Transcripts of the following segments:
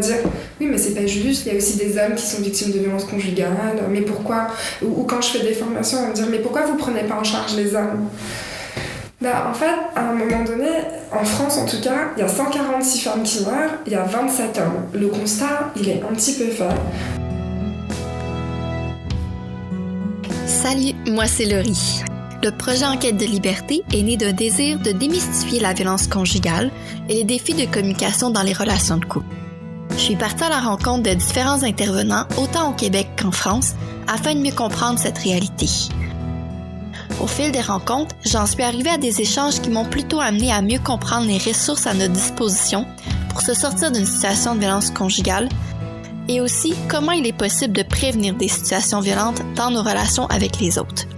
Dire oui mais c'est pas juste, il y a aussi des hommes qui sont victimes de violences conjugales, mais pourquoi, ou quand je fais des formations on va me dire mais pourquoi vous prenez pas en charge les hommes? En fait à un moment donné en France en tout cas il y a 146 femmes qui meurent, il y a 27 hommes, le constat il est un petit peu fait. Salut, moi c'est Laurie. Le projet Enquête de liberté est né d'un désir de démystifier la violence conjugale et les défis de communication dans les relations de couple. Je suis partie à la rencontre de différents intervenants, autant au Québec qu'en France, afin de mieux comprendre cette réalité. Au fil des rencontres, j'en suis arrivée à des échanges qui m'ont plutôt amené à mieux comprendre les ressources à notre disposition pour se sortir d'une situation de violence conjugale et aussi comment il est possible de prévenir des situations violentes dans nos relations avec les autres.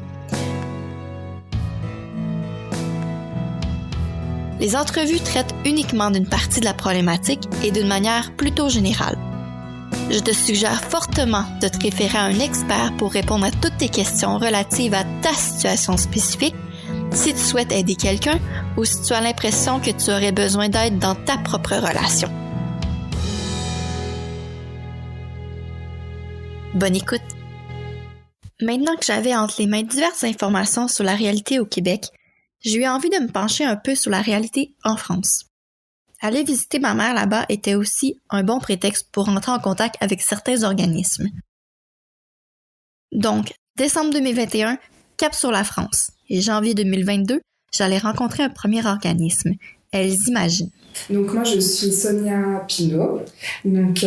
Les entrevues traitent uniquement d'une partie de la problématique et d'une manière plutôt générale. Je te suggère fortement de te référer à un expert pour répondre à toutes tes questions relatives à ta situation spécifique, si tu souhaites aider quelqu'un ou si tu as l'impression que tu aurais besoin d'aide dans ta propre relation. Bonne écoute! Maintenant que j'avais entre les mains diverses informations sur la réalité au Québec, j'ai eu envie de me pencher un peu sur la réalité en France. Aller visiter ma mère là-bas était aussi un bon prétexte pour entrer en contact avec certains organismes. Donc, décembre 2021, cap sur la France. Et janvier 2022, j'allais rencontrer un premier organisme, Elles Imaginent. Donc moi je suis Sonia Pinault, donc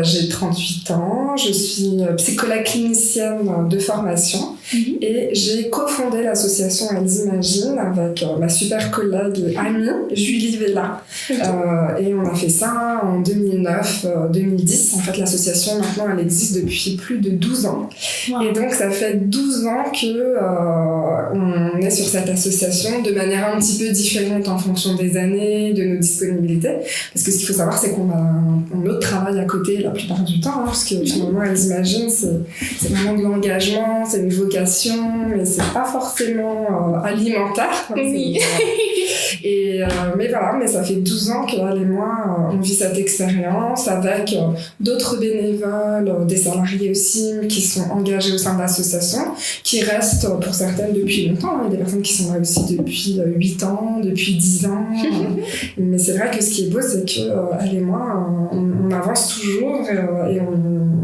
j'ai 38 ans, je suis psychologue clinicienne de formation et j'ai cofondé l'association Elles Imaginent avec ma super collègue et amie Julie Vella et on a fait ça en 2009-2010. En fait l'association maintenant elle existe depuis plus de 12 ans. Wow. Et donc ça fait 12 ans que on est sur cette association de manière un petit peu différente en fonction des années, de nos disponibilité, parce que ce qu'il faut savoir c'est qu'on a un autre travail à côté la plupart du temps, parce que finalement Elles Imaginent c'est vraiment de l'engagement, c'est une vocation, mais c'est pas forcément alimentaire. Oui. Mais voilà, mais ça fait 12 ans qu'elle et moi on vit cette expérience avec d'autres bénévoles, des salariés aussi qui sont engagés au sein de l'association, qui restent pour certaines depuis longtemps, il y a des personnes qui sont là aussi depuis 8 ans, depuis 10 ans, mais c'est vrai que ce qui est beau c'est qu'elle et moi on avance toujours et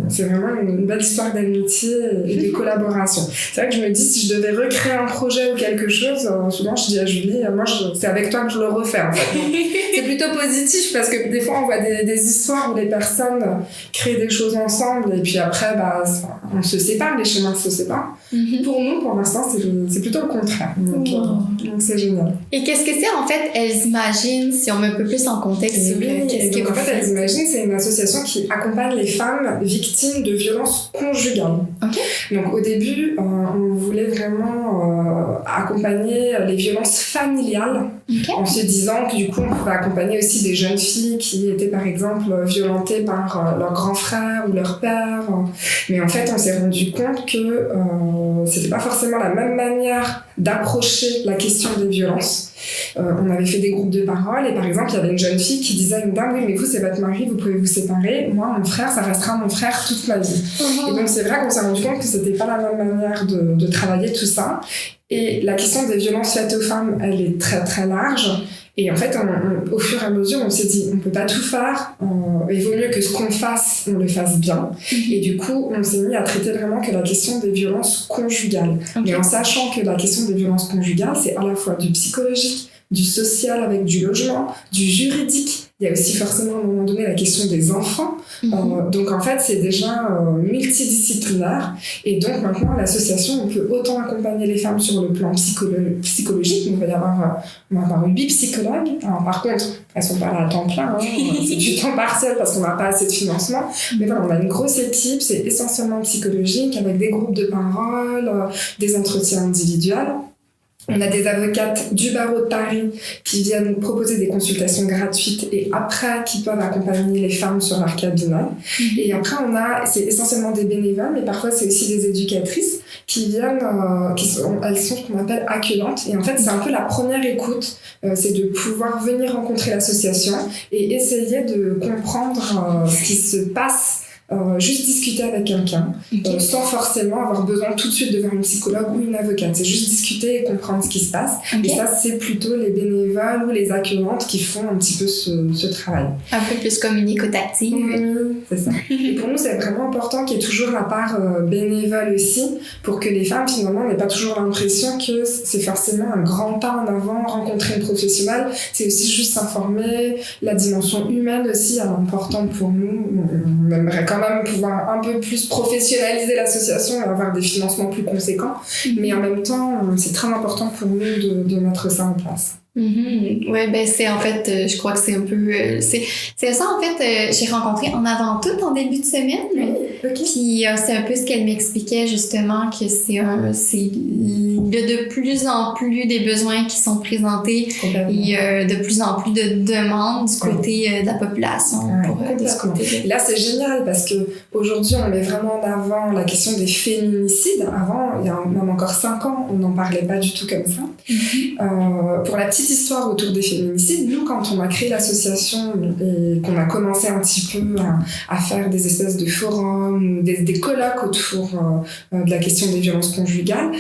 c'est vraiment une belle histoire d'amitié et de collaboration. C'est vrai que je me dis si je devais recréer un projet ou quelque chose, souvent je dis à Julie, moi c'est avec toi que je le refais en fait. C'est plutôt positif parce que des fois on voit des histoires où les personnes créent des choses ensemble et puis après on se sépare, les chemins se séparent. Pour nous pour l'instant c'est plutôt le contraire, donc c'est génial. Et qu'est-ce que c'est en fait Elles Imaginent, si on met un peu plus en contexte sur qu'est-ce que en fait Elles Imaginent c'est une association qui accompagne les femmes victimes de violences conjugales. Okay. Donc au début on voulait vraiment accompagner les violences familiales, en se disant que du coup on pouvait accompagner aussi des jeunes filles qui étaient par exemple violentées par leur grand frère ou leur père, mais en fait on s'est rendu compte que c'était pas forcément la même manière d'approcher la question des violences. On avait fait des groupes de parole et par exemple il y avait une jeune fille qui disait à une dame, oui mais vous c'est votre mari, vous pouvez vous séparer, moi mon frère ça restera mon frère toute ma vie. Et donc c'est vrai qu'on s'est rendu compte que c'était pas la même manière de travailler tout ça, et la question des violences faites aux femmes elle est très très large. Et en fait, au fur et à mesure, on s'est dit, on peut pas tout faire, il vaut mieux que ce qu'on fasse, on le fasse bien. Et du coup, on s'est mis à traiter vraiment que la question des violences conjugales. Mais en sachant que la question des violences conjugales, c'est à la fois du psychologique, du social avec du logement, du juridique. Il y a aussi forcément à un moment donné la question des enfants. Donc en fait, c'est déjà multidisciplinaire. Et donc maintenant, l'association, on peut autant accompagner les femmes sur le plan psychologique. On va y avoir 8 psychologues. Alors par contre, elles sont pas là à temps plein. C'est du temps partiel parce qu'on n'a pas assez de financement. Mais voilà, on a une grosse équipe. C'est essentiellement psychologique avec des groupes de parole, des entretiens individuels. On a des avocates du barreau de Paris qui viennent proposer des consultations gratuites et après qui peuvent accompagner les femmes sur leur cabinet. Et après c'est essentiellement des bénévoles, mais parfois c'est aussi des éducatrices qui viennent, elles sont ce qu'on appelle accueillantes. Et en fait c'est un peu la première écoute, c'est de pouvoir venir rencontrer l'association et essayer de comprendre ce qui se passe. Juste discuter avec quelqu'un sans forcément avoir besoin tout de suite de voir une psychologue ou une avocate. C'est juste discuter et comprendre ce qui se passe. Et ça, c'est plutôt les bénévoles ou les accueillantes qui font un petit peu ce travail. Un peu plus communicative. Oui, c'est ça. Et pour nous, c'est vraiment important qu'il y ait toujours la part bénévole aussi pour que les femmes, finalement, n'aient pas toujours l'impression que c'est forcément un grand pas en avant, rencontrer une professionnelle. C'est aussi juste s'informer. La dimension humaine aussi est importante pour nous. On aimerait quand même pouvoir un peu plus professionnaliser l'association et avoir des financements plus conséquents. Mais en même temps, c'est très important pour nous de mettre ça en place. Ouais, ben c'est en fait, je crois que c'est un peu, c'est ça en fait. J'ai rencontré en avant tout en début de semaine. Oui, okay. Puis c'est un peu ce qu'elle m'expliquait justement que c'est il y a de plus en plus des besoins qui sont présentés et de plus en plus de demandes du côté de la population pour discuter. Et là c'est génial parce que aujourd'hui on met vraiment en avant la question des féminicides. Avant, il y a même encore 5 ans, on n'en parlait pas du tout comme ça. Pour la petite histoire autour des féminicides, nous quand on a créé l'association et qu'on a commencé un petit peu à faire des espèces de forums, des colloques autour de la question des violences conjugales,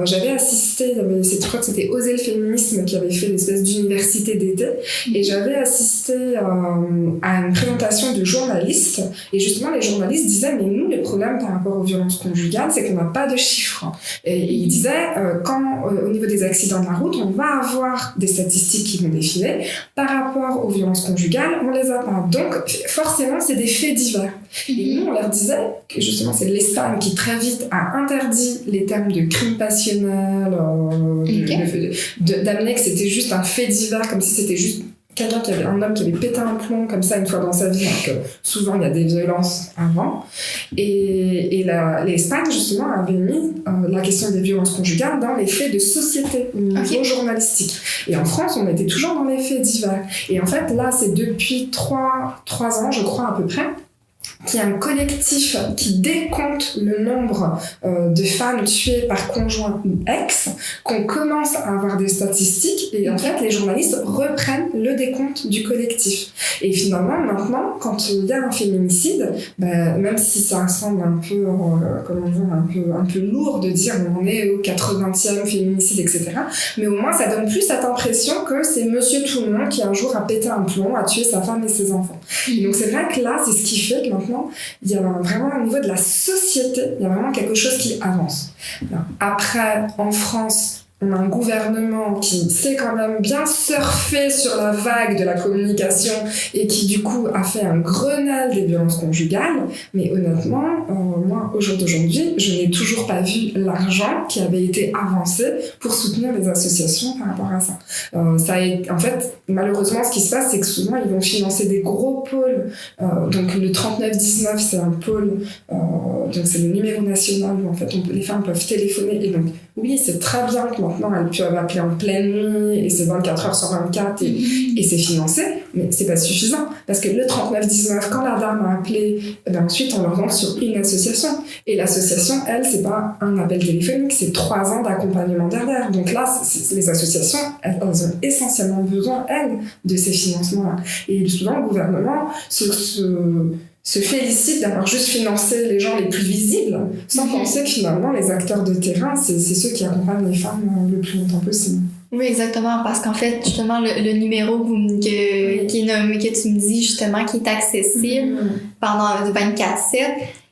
j'avais assisté, je crois que c'était Oser le féminisme qui avait fait l'espèce d'université d'été, et j'avais assisté à une présentation de journalistes, et justement les journalistes disaient mais nous les problèmes par rapport aux violences conjugales c'est qu'on n'a pas de chiffres, et ils disaient quand au niveau des accidents de la route on va avoir des statistiques qui vont défiler, par rapport aux violences conjugales on les a pas, donc forcément c'est des faits divers. Et nous on leur disait que justement c'est l'Espagne qui très vite a interdit les termes de crime passionnel, d'amener que c'était juste un fait divers, comme si c'était juste un homme qui avait pété un plomb comme ça une fois dans sa vie, alors que souvent il y a des violences avant. Et l'Espagne justement avait mis la question des violences conjugales dans les faits de société au niveau journalistique. Et en France on était toujours dans les faits divers. Et en fait là c'est depuis 3 ans je crois à peu près qu'il y a un collectif qui décompte le nombre de femmes tuées par conjoint ou ex, qu'on commence à avoir des statistiques, et en fait les journalistes reprennent le décompte du collectif. Et finalement maintenant quand il y a un féminicide, même si ça semble un peu un peu lourd de dire on est au 80e féminicide etc, mais au moins ça donne plus cette impression que c'est monsieur tout le monde qui un jour a pété un plomb, a tué sa femme et ses enfants. Et donc c'est vrai que là c'est ce qui fait que maintenant il y a vraiment au niveau de la société, il y a vraiment quelque chose qui avance. Après, en France, on a un gouvernement qui sait quand même bien surfer sur la vague de la communication et qui du coup a fait un Grenelle des violences conjugales, mais honnêtement moi au jour d'aujourd'hui je n'ai toujours pas vu l'argent qui avait été avancé pour soutenir les associations par rapport à ça. En fait malheureusement ce qui se passe c'est que souvent ils vont financer des gros pôles, donc le 3919 c'est un pôle, donc c'est le numéro national où en fait les femmes peuvent téléphoner, et donc oui c'est très bien que maintenant elles peuvent appeler en pleine nuit et c'est 24 heures sur 24 et c'est financé, mais c'est pas suffisant parce que le 3919 quand la dame a appelé, ensuite on leur rentre sur une association, et l'association elle c'est pas un appel téléphonique, c'est 3 ans d'accompagnement derrière, donc là les associations elles ont essentiellement besoin elles de ces financements là, et souvent le gouvernement se félicite d'avoir juste financé les gens les plus visibles sans penser que finalement les acteurs de terrain c'est ceux qui accompagnent les femmes le plus longtemps possible. Oui, exactement, parce qu'en fait, justement, le numéro que tu me dis, justement, qui est accessible pendant 24/7,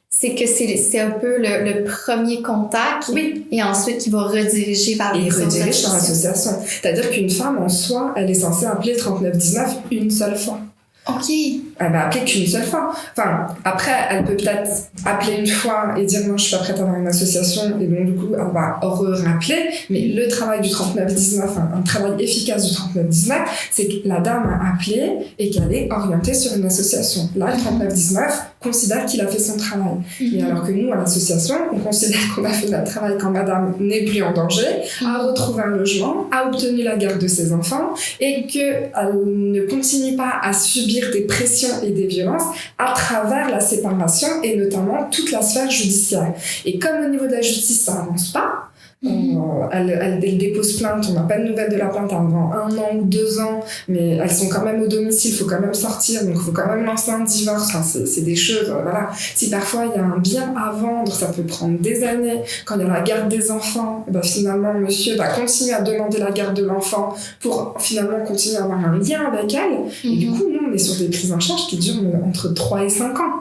c'est que c'est un peu le premier contact, et ensuite qui va rediriger vers l'association. C'est-à-dire qu'une femme, en soi, elle est censée appeler 3919 une seule fois. OK. elle va appeler qu'une seule fois. Enfin, après, elle peut peut-être appeler une fois et dire non, je suis pas prête à avoir une association, et donc du coup, elle va rappeler. Mais le travail du 3919, un travail efficace du 3919, c'est que la dame a appelé et qu'elle est orientée sur une association. Là, le 3919 considère qu'il a fait son travail. Mais alors que nous, à l'association, on considère qu'on a fait notre travail quand madame n'est plus en danger, a retrouvé un logement, a obtenu la garde de ses enfants, et qu'elle ne continue pas à subir des pressions et des violences à travers la séparation et notamment toute la sphère judiciaire. Et comme au niveau de la justice, ça avance pas, elle dépose plainte, on n'a pas de nouvelles de la plainte avant 1 an ou 2 ans, mais elles sont quand même au domicile, il faut quand même sortir, donc il faut quand même lancer un divorce. Enfin, c'est des choses, voilà. Si parfois il y a un bien à vendre, ça peut prendre des années. Quand il y a la garde des enfants, ben finalement monsieur va continuer à demander la garde de l'enfant pour finalement continuer à avoir un lien avec elle. Et du coup, nous on est sur des prises en charge qui durent entre 3 et 5 ans.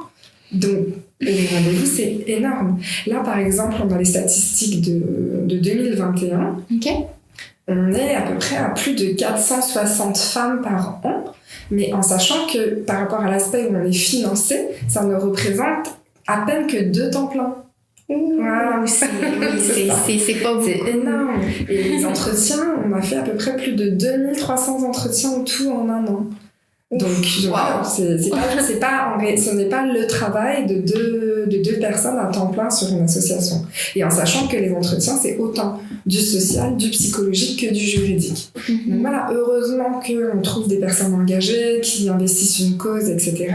Donc, les rendez-vous, c'est énorme. Là, par exemple, on a les statistiques de 2021. Okay. On est à peu près à plus de 460 femmes par an, mais en sachant que par rapport à l'aspect où on est financé, ça ne représente à peine que 2 temps plein. Wow, c'est pas beaucoup. C'est énorme. Et les entretiens, on a fait à peu près plus de 2300 entretiens en tout en 1 an. Donc, wow. Ce n'est pas le travail de deux personnes à temps plein sur une association. Et en sachant que les entretiens, c'est autant du social, du psychologique que du juridique. Donc voilà, heureusement qu'on trouve des personnes engagées, qui investissent une cause, etc.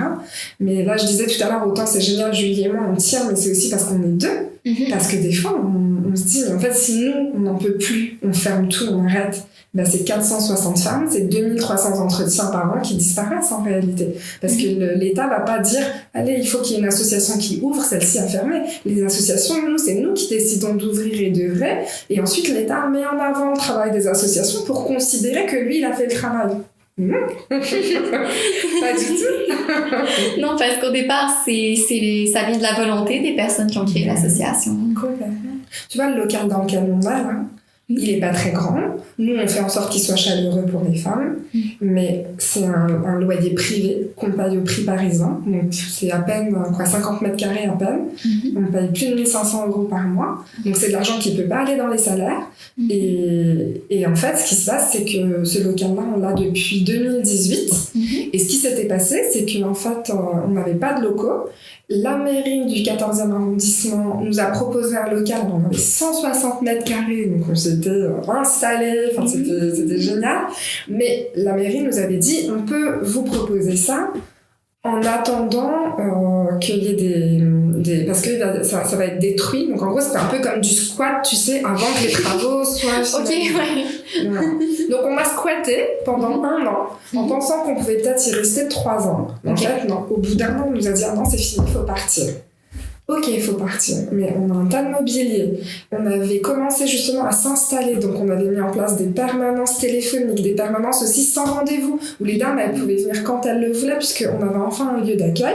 Mais là, je disais tout à l'heure, autant c'est génial, Julie et moi, on tient, mais c'est aussi parce qu'on est 2. Parce que des fois, on se dit, en fait, si nous, on n'en peut plus, on ferme tout, on arrête, ben c'est 460 femmes, c'est 2300 entretiens par an qui disparaissent en réalité. Parce que l'État va pas dire, allez, il faut qu'il y ait une association qui ouvre, celle-ci a fermé. Les associations, c'est nous qui décidons d'ouvrir et d'œuvrer. Et ensuite, l'État met en avant le travail des associations pour considérer que lui, il a fait le travail. Pas du tout. Non, parce qu'au départ, ça vient de la volonté des personnes qui ont créé l'association. Complètement. Tu vois, le local dans lequel on va, là, il est pas très grand. Nous, on fait en sorte qu'il soit chaleureux pour les femmes, mais c'est un loyer privé qu'on paye au prix parisien. Donc, c'est à peine 50 mètres carrés à peine. On paye plus de 1 500 € par mois. Donc, c'est de l'argent qui peut pas aller dans les salaires. Et en fait, ce qui se passe, c'est que ce local-là, on l'a depuis 2018. Et ce qui s'était passé, c'est qu'en fait, on n'avait pas de locaux. La mairie du 14e arrondissement nous a proposé un local, on avait 160 mètres carrés, donc on s'était installés, enfin c'était génial. Mais la mairie nous avait dit, on peut vous proposer ça en attendant qu'il y ait des parce que ça va être détruit. Donc en gros, c'était un peu comme du squat, tu sais, avant que les travaux soient finis. Ok, ouais. Voilà. Donc on a squatté pendant 1 an en pensant qu'on pouvait peut-être y rester 3 ans. En fait, non. Au bout d'1 an, on nous a dit non, c'est fini, il faut partir. Ok, il faut partir, mais on a un tas de mobilier. On avait commencé justement à s'installer, donc on avait mis en place des permanences téléphoniques, des permanences aussi sans rendez-vous, où les dames, elles pouvaient venir quand elles le voulaient, puisqu'on avait enfin un lieu d'accueil.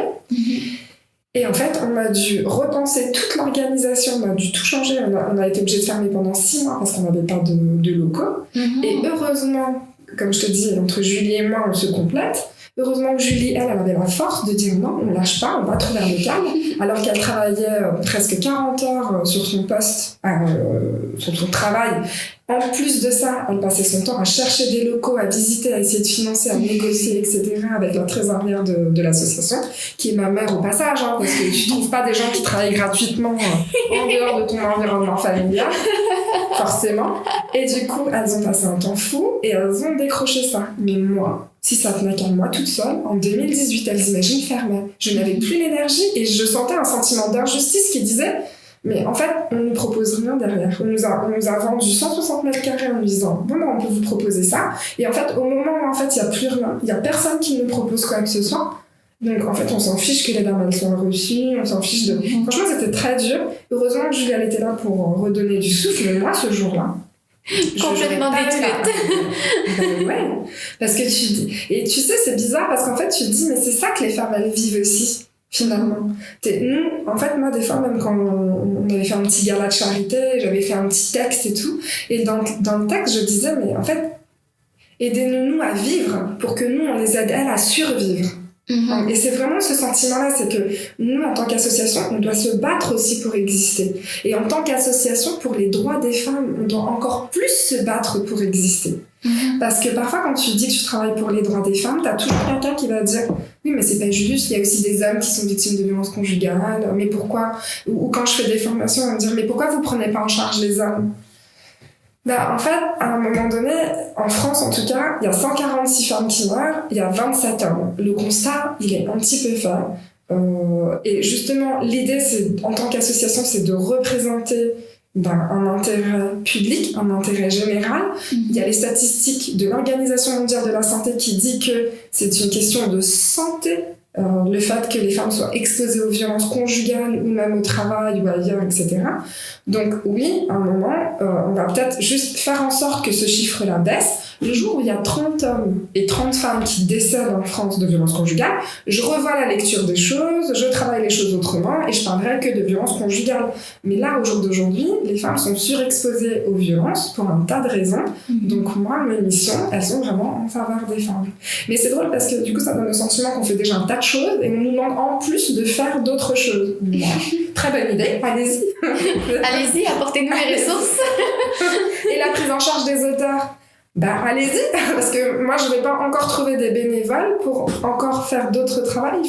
Et en fait, on a dû repenser toute l'organisation, on a dû tout changer. On a été obligé de fermer pendant 6 mois parce qu'on n'avait pas de locaux. Et heureusement, comme je te dis, entre Julie et moi, on se complète. Heureusement que Julie, elle avait la force de dire non, on lâche pas, on va trouver un local. Alors qu'elle travaillait presque 40 heures sur son poste, sur son travail. En plus de ça, elle passait son temps à chercher des locaux, à visiter, à essayer de financer, à négocier, etc. avec la trésorière de l'association, qui est ma mère au passage, hein, parce que tu trouves pas des gens qui travaillent gratuitement en dehors de ton environnement familial, forcément. Et du coup, elles ont passé un temps fou et elles ont décroché ça. Mais moi, si ça tenait qu'à moi toute seule, en 2018, elles imaginent fermaient. Je n'avais plus l'énergie et je sentais un sentiment d'injustice qui disait mais en fait, on ne nous propose rien derrière. On nous a vendu 160 mètres carrés en nous disant bon, on peut vous proposer ça. Et en fait, au moment où en fait, il n'y a plus rien, il n'y a personne qui nous propose quoi que ce soit. Donc en fait, on s'en fiche que les dames elles soient reçues, on s'en fiche de. Franchement, c'était très dur. Heureusement que Julie elle était là pour redonner du souffle. Mais moi, ce jour-là, complètement détruite. Ben ouais, parce que tu dis. Et tu sais, c'est bizarre parce qu'en fait, tu te dis mais c'est ça que les femmes elles vivent aussi. Finalement. Nous, en fait, moi, des fois, même quand on avait fait un petit gala de charité, j'avais fait un petit texte et tout, et dans le texte, je disais, mais en fait, aidez-nous à vivre pour que nous, on les aide, elles, à survivre. Et c'est vraiment ce sentiment-là, c'est que nous, en tant qu'association, on doit se battre aussi pour exister. Et en tant qu'association, pour les droits des femmes, on doit encore plus se battre pour exister. Parce que parfois, quand tu dis que tu travailles pour les droits des femmes, t'as toujours quelqu'un qui va dire « Oui, mais c'est pas juste, il y a aussi des hommes qui sont victimes de violences conjugales, mais pourquoi ?» Ou quand je fais des formations, on va me dire « Mais pourquoi vous prenez pas en charge les hommes ?» En fait, à un moment donné, en France en tout cas, il y a 146 femmes qui meurent, il y a 27 hommes. Le constat, il est un petit peu fait. Et justement, l'idée, en tant qu'association, c'est de représenter un intérêt public, un intérêt général. Il y a les statistiques de l'Organisation mondiale de la santé qui dit que c'est une question de santé. Le fait que les femmes soient exposées aux violences conjugales ou même au travail ou ailleurs, etc. Donc oui, à un moment, on va peut-être juste faire en sorte que ce chiffre-là baisse. Le jour où il y a 30 hommes et 30 femmes qui décèdent en France de violences conjugales, je revois la lecture des choses, je travaille les choses autrement et je parlerai que de violences conjugales. Mais là, au jour d'aujourd'hui, les femmes sont surexposées aux violences pour un tas de raisons. Donc moi, mes missions, elles sont vraiment en faveur des femmes. Mais c'est drôle parce que du coup, ça donne le sentiment qu'on fait déjà un tas de choses et on nous demande en plus de faire d'autres choses. Très bonne idée, allez-y. Allez-y, apportez-nous les ressources. Et la prise en charge des auteurs, allez-y, parce que moi je vais pas encore trouver des bénévoles pour encore faire d'autres travails.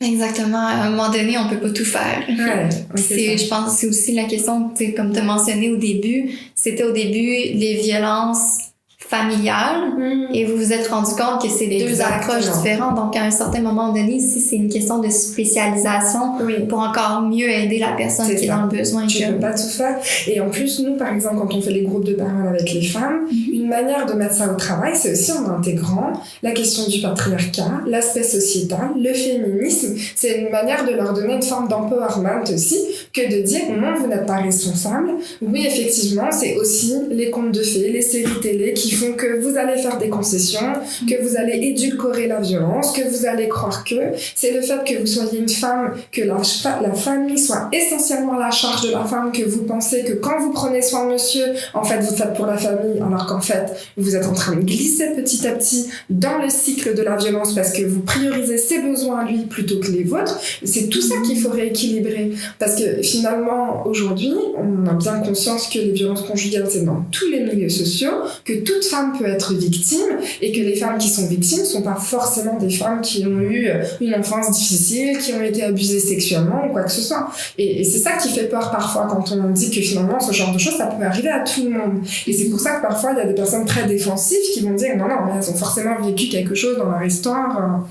Exactement, à un moment donné, on peut pas tout faire. Je pense que c'est aussi la question, comme tu as mentionné au début, c'était au début les violences familiales et vous vous êtes rendu compte que c'est deux approches différentes. Donc, à un certain moment donné, ici, c'est une question de spécialisation pour encore mieux aider la personne qui est dans le besoin. Tu peux pas tout faire. Et en plus, nous, par exemple, quand on fait les groupes de parole avec les femmes, une manière de mettre ça au travail, c'est aussi en intégrant la question du patriarcat, l'aspect sociétal, le féminisme. C'est une manière de leur donner une forme d'empowerment aussi, que de dire non, vous n'êtes pas responsable. Oui, effectivement, c'est aussi les contes de fées, les séries télé qui font que vous allez faire des concessions, que vous allez édulcorer la violence, que vous allez croire que c'est le fait que vous soyez une femme, que la famille soit essentiellement à la charge de la femme, que vous pensez que quand vous prenez soin de monsieur, en fait vous faites pour la famille, alors qu'en fait vous êtes en train de glisser petit à petit dans le cycle de la violence parce que vous priorisez ses besoins à lui plutôt que les vôtres. C'est tout ça qu'il faut rééquilibrer, parce que finalement aujourd'hui on a bien conscience que les violences conjugales c'est dans tous les milieux sociaux, que toute femme peut être victime et que les femmes qui sont victimes ne sont pas forcément des femmes qui ont eu une enfance difficile, qui ont été abusées sexuellement ou quoi que ce soit. Et c'est ça qui fait peur parfois quand on dit que finalement ce genre de choses ça peut arriver à tout le monde. Et c'est pour ça que parfois il y a des personnes très défensives qui vont dire non, mais elles ont forcément vécu quelque chose dans leur histoire.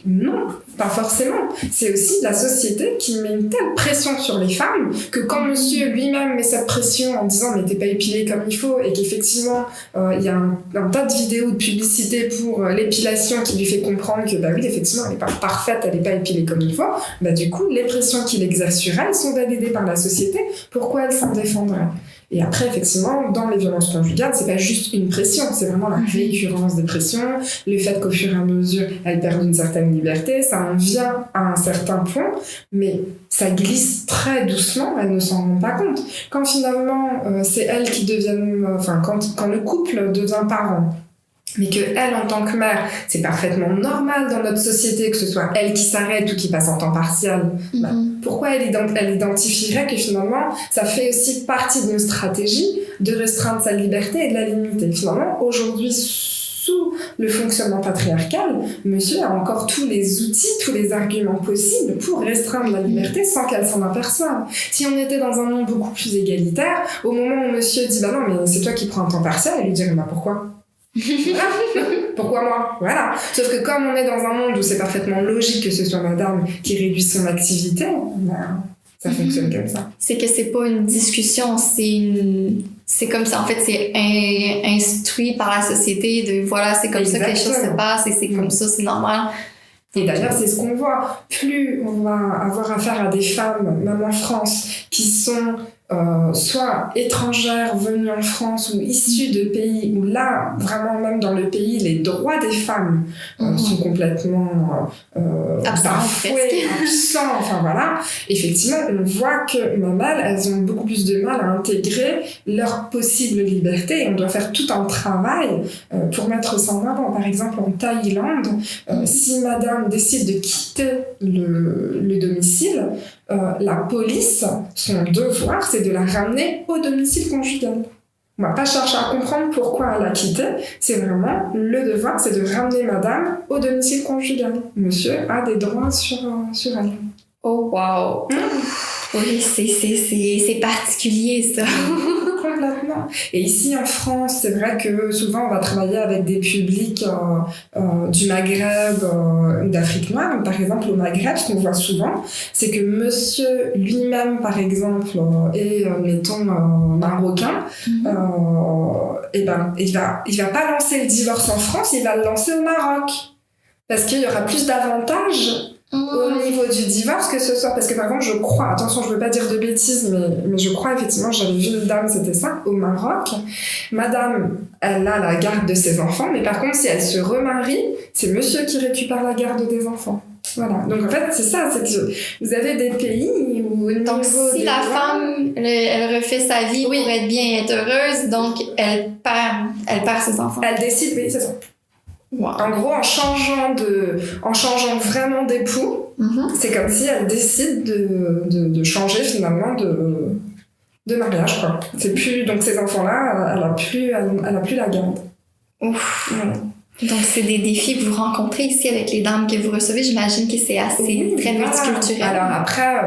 Non, pas forcément. C'est aussi la société qui met une telle pression sur les femmes que quand monsieur lui-même met cette pression en disant mais t'es pas épilée comme il faut, et qu'effectivement il y a un tas de vidéos de publicité pour l'épilation qui lui fait comprendre que oui effectivement elle est pas parfaite, elle est pas épilée comme il faut, du coup les pressions qu'il exerce sur elle sont validées par la société. Pourquoi elle s'en défendrait? Et après, effectivement, dans les violences conjugales, c'est pas juste une pression, c'est vraiment la récurrence des pressions, le fait qu'au fur et à mesure, elles perdent une certaine liberté, ça en vient à un certain point, mais ça glisse très doucement, elles ne s'en rendent pas compte. Quand finalement, c'est elles qui deviennent, quand le couple devient parent, mais que elle, en tant que mère, c'est parfaitement normal dans notre société que ce soit elle qui s'arrête ou qui passe en temps partiel. Pourquoi elle identifierait que finalement, ça fait aussi partie d'une stratégie de restreindre sa liberté et de la limiter? Finalement, aujourd'hui, sous le fonctionnement patriarcal, monsieur a encore tous les outils, tous les arguments possibles pour restreindre la liberté sans qu'elle s'en aperçoive. Si on était dans un monde beaucoup plus égalitaire, au moment où monsieur dit « non, mais c'est toi qui prends un temps partiel », elle lui dirait « pourquoi ?» Pourquoi moi? Voilà. Sauf que comme on est dans un monde où c'est parfaitement logique que ce soit madame qui réduise son activité, ça fonctionne comme ça. C'est que c'est pas une discussion, c'est comme ça. En fait, c'est instruit par la société de voilà, c'est comme ça que les choses se passent et c'est comme ça, c'est normal. Et d'ailleurs, c'est ce qu'on voit. Plus on va avoir affaire à des femmes, même en France, qui sont soit étrangères venues en France ou issues de pays où là, vraiment même dans le pays, les droits des femmes sont complètement bafoués, absents, enfin voilà. Effectivement, on voit que même elles ont beaucoup plus de mal à intégrer leur possible liberté et on doit faire tout un travail pour mettre ça en avant. Par exemple, en Thaïlande, si madame décide de quitter le domicile, la police, son devoir, c'est de la ramener au domicile conjugal. On va pas chercher à comprendre pourquoi elle a quitté, c'est vraiment le devoir, c'est de ramener madame au domicile conjugal. Monsieur a des droits sur elle. Oh wow! Oui, c'est particulier ça. Complètement. Et ici en France, c'est vrai que souvent on va travailler avec des publics du Maghreb ou d'Afrique noire. Donc, par exemple, au Maghreb, ce qu'on voit souvent, c'est que monsieur lui-même, par exemple, est, mettons, marocain, et ben, il va pas lancer le divorce en France, il va le lancer au Maroc. Parce qu'il y aura plus d'avantages au niveau du divorce que ce soit, parce que par exemple je crois, attention je veux pas dire de bêtises, mais je crois effectivement, j'avais vu une dame, c'était ça, au Maroc, madame elle a la garde de ses enfants, mais par contre si elle se remarie, c'est monsieur qui récupère la garde des enfants. Voilà, donc en fait c'est ça, c'est que vous avez des pays où donc si la femme elle refait sa vie pour être bien et être heureuse, donc elle perd ses enfants. Elle décide, oui c'est ça. Wow. En gros, en changeant vraiment d'époux, c'est comme si elle décide de changer finalement de mariage, quoi. C'est plus, donc ces enfants-là, elle a plus la garde. Ouf. Voilà. Donc c'est des défis que vous rencontrez ici avec les dames que vous recevez. J'imagine que c'est assez très multiculturel. Alors après,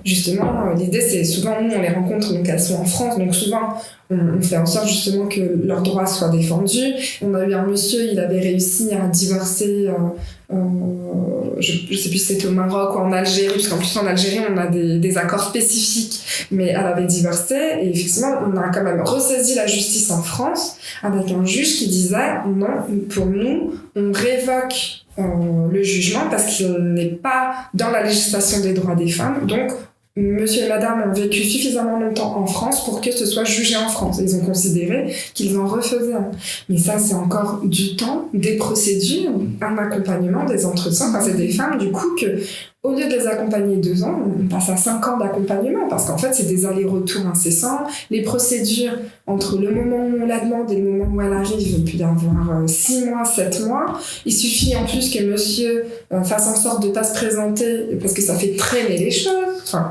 justement, l'idée c'est souvent nous on les rencontre, donc elles sont en France, donc souvent on fait en sorte justement que leurs droits soient défendus. On a eu un monsieur, il avait réussi à divorcer, je sais plus si c'était au Maroc ou en Algérie, parce qu'en plus en Algérie on a des accords spécifiques, mais elle avait divorcé et effectivement on a quand même ressaisi la justice en France avec un juge qui disait non, pour nous on révoque le jugement parce qu'il n'est pas dans la législation des droits des femmes, donc monsieur et madame ont vécu suffisamment longtemps en France pour que ce soit jugé en France. Ils ont considéré qu'ils en refaisaient un. Mais ça, c'est encore du temps, des procédures, un accompagnement, des entretiens. Enfin, c'est des femmes, du coup, que au lieu de les accompagner 2 ans, on passe à 5 ans d'accompagnement parce qu'en fait, c'est des allers-retours incessants. Les procédures, entre le moment où on la demande et le moment où elle arrive, il peut y avoir 6 mois, 7 mois. Il suffit en plus que monsieur fasse en sorte de ne pas se présenter parce que ça fait traîner les choses. Enfin,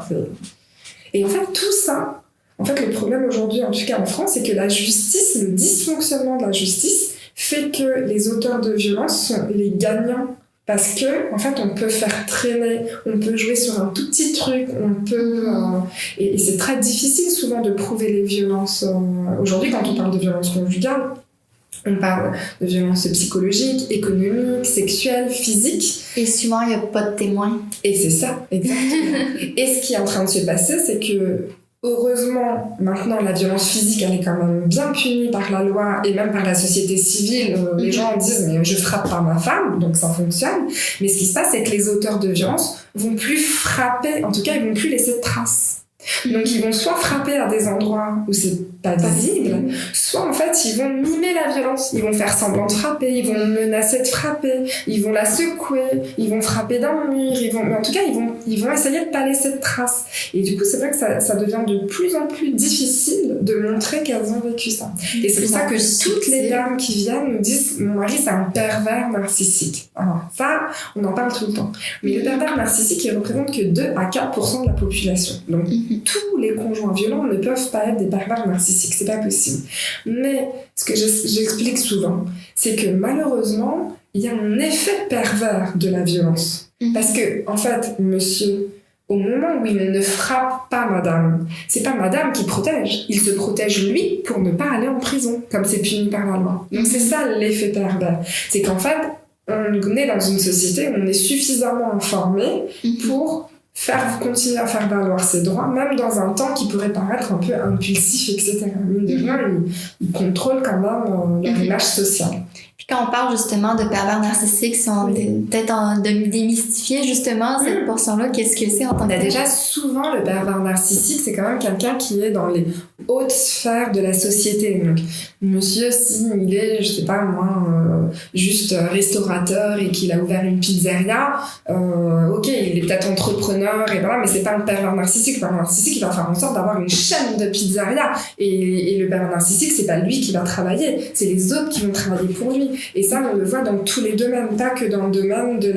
et en fait, tout ça, en fait, le problème aujourd'hui, en tout cas en France, c'est que la justice, le dysfonctionnement de la justice fait que les auteurs de violences sont les gagnants. Parce que, en fait, on peut faire traîner, on peut jouer sur un tout petit truc, on peut... et c'est très difficile souvent de prouver les violences. Aujourd'hui, quand on parle de violences conjugales, on parle de violences psychologiques, économiques, sexuelles, physiques. Et souvent, il n'y a pas de témoins. Et c'est ça, exactement. Et ce qui est en train de se passer, c'est que heureusement, maintenant, la violence physique, elle est quand même bien punie par la loi et même par la société civile. Les gens disent « mais je frappe pas ma femme », donc ça fonctionne. Mais ce qui se passe, c'est que les auteurs de violence vont plus frapper, en tout cas, ils vont plus laisser de traces. Donc ils vont soit frapper à des endroits où c'est pas visible, soit en fait ils vont mimer la violence, ils vont faire semblant de frapper, ils vont menacer de frapper, ils vont la secouer, ils vont frapper dans le mur, mais en tout cas ils vont essayer de pas laisser de traces. Et du coup c'est vrai que ça devient de plus en plus difficile de montrer qu'elles ont vécu ça. Et c'est pour ça que toutes les dames qui viennent nous disent mon mari c'est un pervers narcissique. Alors ça on en parle tout le temps. Mais le pervers narcissique il représente que 2 à 4% de la population. Donc tous les conjoints violents ne peuvent pas être des pervers narcissiques, c'est pas possible. Mais ce que j'explique souvent, c'est que malheureusement, il y a un effet pervers de la violence. Parce que, en fait, monsieur, au moment où il ne frappe pas madame, c'est pas madame qui protège, il se protège lui pour ne pas aller en prison, comme c'est puni par la loi. Donc c'est ça l'effet pervers. C'est qu'en fait, on est dans une société où on est suffisamment informé pour continuer à faire valoir ses droits, même dans un temps qui pourrait paraître un peu impulsif, etc. Mine de rien, il contrôle quand même leur image sociale. Puis quand on parle justement de pervers narcissiques, si on peut-être de démystifier justement cette portion-là, qu'est-ce que c'est en tant que... Déjà, souvent, le pervers narcissique, c'est quand même quelqu'un qui est dans les hautes sphères de la société. Donc, monsieur, s'il est, je sais pas moi, juste restaurateur et qu'il a ouvert une pizzeria, ok, il est peut-être entrepreneur et voilà, mais c'est pas un pervers narcissique. Le pervers narcissique, il va faire en sorte d'avoir une chaîne de pizzeria. Et le pervers narcissique, c'est pas lui qui va travailler, c'est les autres qui vont travailler pour lui. Et ça, on le voit dans tous les domaines, pas que dans le domaine de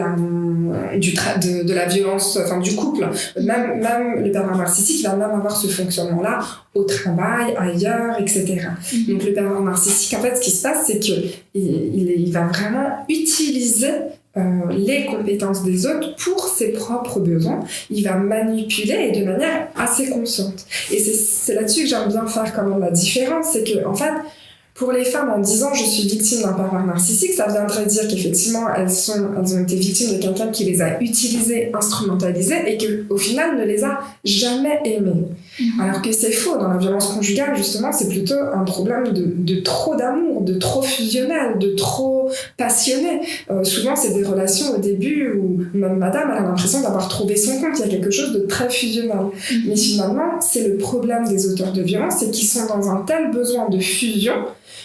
la violence, enfin du couple. Même le pervers narcissique, il va même avoir ce fonctionnement-là au travail, ailleurs, etc. Donc le pervers narcissique, en fait, ce qui se passe, c'est qu'il va vraiment utiliser les compétences des autres pour ses propres besoins. Il va manipuler et de manière assez consciente. Et c'est là-dessus que j'aime bien faire quand même la différence, c'est que en fait, pour les femmes, en disant « je suis victime d'un pervers narcissique », ça viendrait dire qu'effectivement, elles ont été victimes de quelqu'un qui les a utilisées, instrumentalisées et qu'au final, ne les a jamais aimées. Alors que c'est faux. Dans la violence conjugale, justement, c'est plutôt un problème de trop d'amour, de trop fusionnel, de trop passionné. Souvent, c'est des relations au début où même madame a l'impression d'avoir trouvé son compte. Il y a quelque chose de très fusionnel. Mais finalement, c'est le problème des auteurs de violence, c'est qu'ils sont dans un tel besoin de fusion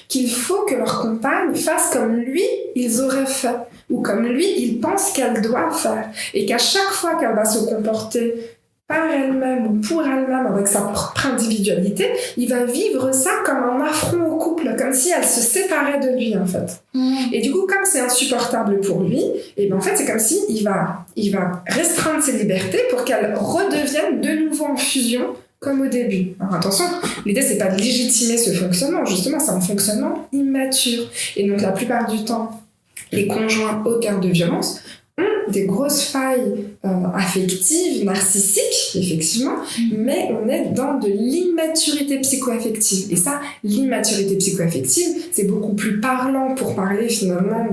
qu'il faut que leur compagne fasse comme lui, ils auraient fait, ou comme lui, ils pensent qu'elle doit faire. Et qu'à chaque fois qu'elle va se comporter par elle-même ou pour elle-même avec sa propre individualité, il va vivre ça comme un affront au couple, comme si elle se séparait de lui, en fait. Et du coup, comme c'est insupportable pour lui, et ben en fait, c'est comme si il va restreindre ses libertés pour qu'elle redevienne de nouveau en fusion comme au début. Alors attention, l'idée c'est pas de légitimer ce fonctionnement, justement c'est un fonctionnement immature. Et donc la plupart du temps, les conjoints auteurs de violence ont des grosses failles affectives, narcissiques, effectivement, mais on est dans de l'immaturité psycho-affective. Et ça, l'immaturité psycho-affective, c'est beaucoup plus parlant pour parler finalement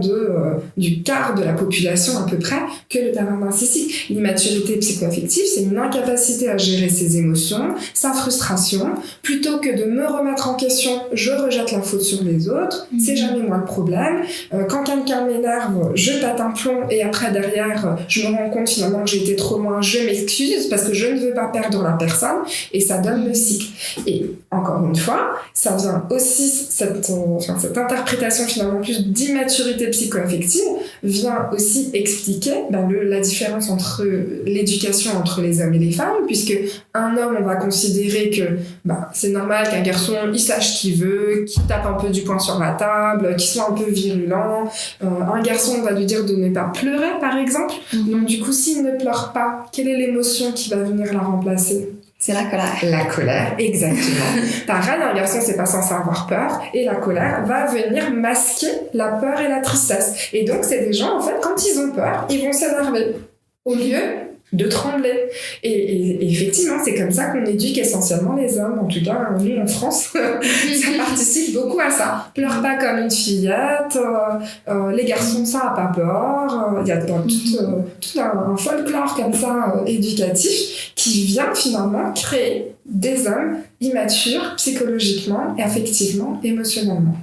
du quart de la population à peu près que le pervers narcissique. L'immaturité psycho-affective, c'est une incapacité à gérer ses émotions, sa frustration. Plutôt que de me remettre en question, je rejette la faute sur les autres, c'est jamais moi le problème. Quand quelqu'un m'énerve, je pète un plomb et après derrière, je me rends compte finalement que j'ai été trop loin, je m'excuse parce que je ne veux pas perdre la personne et ça donne le cycle. Et encore une fois, ça vient aussi, cette interprétation finalement plus d'immaturité psycho-affective vient aussi expliquer la différence entre l'éducation entre les hommes et les femmes, puisque un homme, on va considérer que c'est normal qu'un garçon, il sache ce qu'il veut, qu'il tape un peu du poing sur la table, qu'il soit un peu virulent. Un garçon, on va lui dire de ne pas pleurer, par exemple. Donc du coup, s'il ne pleure pas, quelle est l'émotion qui va venir la remplacer ? C'est la colère. La colère, exactement. Pareil, un garçon, c'est pas censé avoir peur, et la colère va venir masquer la peur et la tristesse. Et donc, c'est des gens, en fait, quand ils ont peur, ils vont s'énerver, au lieu de trembler. Et effectivement, c'est comme ça qu'on éduque essentiellement les hommes, en tout cas, nous, en France, ça participe beaucoup à ça. Pleure pas comme une fillette, les garçons, ça a pas peur, il y a tout un folklore comme ça, éducatif, qui vient finalement créer des hommes immatures psychologiquement, affectivement, émotionnellement.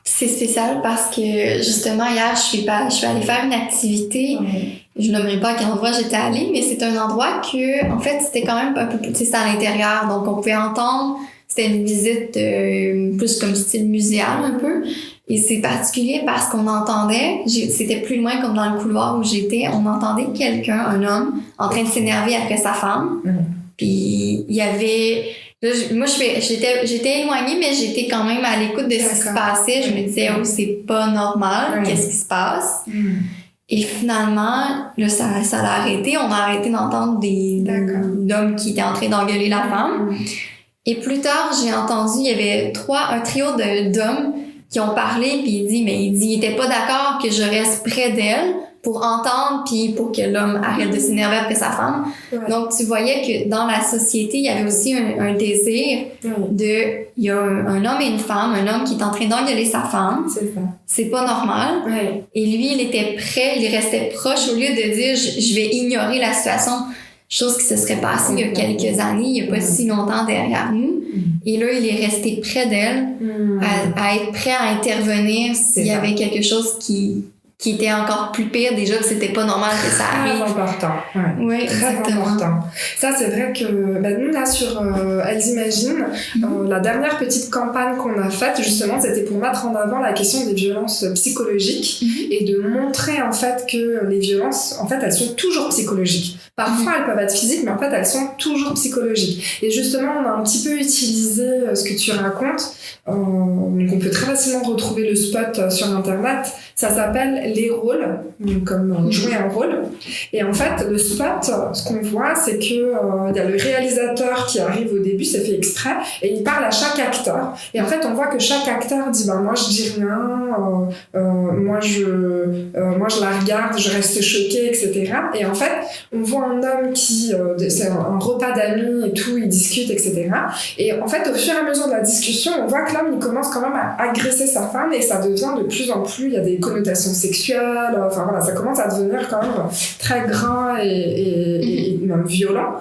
C'est spécial parce que justement hier je suis allée faire une activité. Je nommerai pas à quel endroit j'étais allée, mais c'est un endroit que en fait c'était quand même un peu, c'était à l'intérieur, donc on pouvait entendre. C'était une visite plus comme style muséal un peu. Et c'est particulier parce qu'on entendait, c'était plus loin comme dans le couloir où j'étais, on entendait quelqu'un, un homme, en train de s'énerver après sa femme. Puis il y avait... Moi, j'étais éloignée, mais j'étais quand même à l'écoute de ce qui se passait. Je me disais, oh, c'est pas normal, qu'est-ce qui se passe? Et finalement, là, ça l'a arrêté. On a arrêté d'entendre des hommes qui étaient en train d'engueuler la femme. Et plus tard, j'ai entendu, il y avait un trio d'hommes qui ont parlé, puis il était pas d'accord que je reste près d'elle pour entendre, puis pour que l'homme arrête de s'énerver après sa femme. Donc, tu voyais que dans la société, il y avait aussi un désir il y a un homme et une femme, un homme qui est en train d'engueuler sa femme. C'est ça. C'est pas normal. Et lui, il était prêt, il restait proche au lieu de dire, je vais ignorer la situation. chose qui se serait passée il y a quelques années, il n'y a pas si longtemps derrière nous. Et là, il est resté près d'elle, à être prêt à intervenir s'il y avait quelque chose qui était encore plus pire, déjà que c'était pas normal que ça arrive. Très important. Oui, très exactement. important. Ça, c'est vrai que nous, là, sur Elles Imaginent, la dernière petite campagne qu'on a faite, justement, c'était pour mettre en avant la question des violences psychologiques et de montrer, en fait, que les violences, en fait, elles sont toujours psychologiques. Parfois, elles peuvent être physiques, mais en fait, elles sont toujours psychologiques. Et justement, on a un petit peu utilisé ce que tu racontes. Donc, on peut très facilement retrouver le spot sur Internet. Ça s'appelle Les rôles, comme jouer un rôle. Et en fait, le spot, ce qu'on voit, c'est que y a le réalisateur qui arrive au début, c'est fait exprès, et il parle à chaque acteur. Et en fait, on voit que chaque acteur dit moi je dis rien, moi je la regarde, je reste choquée, etc. Et en fait, on voit un homme qui c'est un repas d'amis et tout, ils discutent, etc. Et en fait, au fur et à mesure de la discussion, on voit que l'homme il commence quand même à agresser sa femme, et ça devient de plus en plus, il y a des connotations sexuelles, enfin voilà, ça commence à devenir quand même très gras et même violent.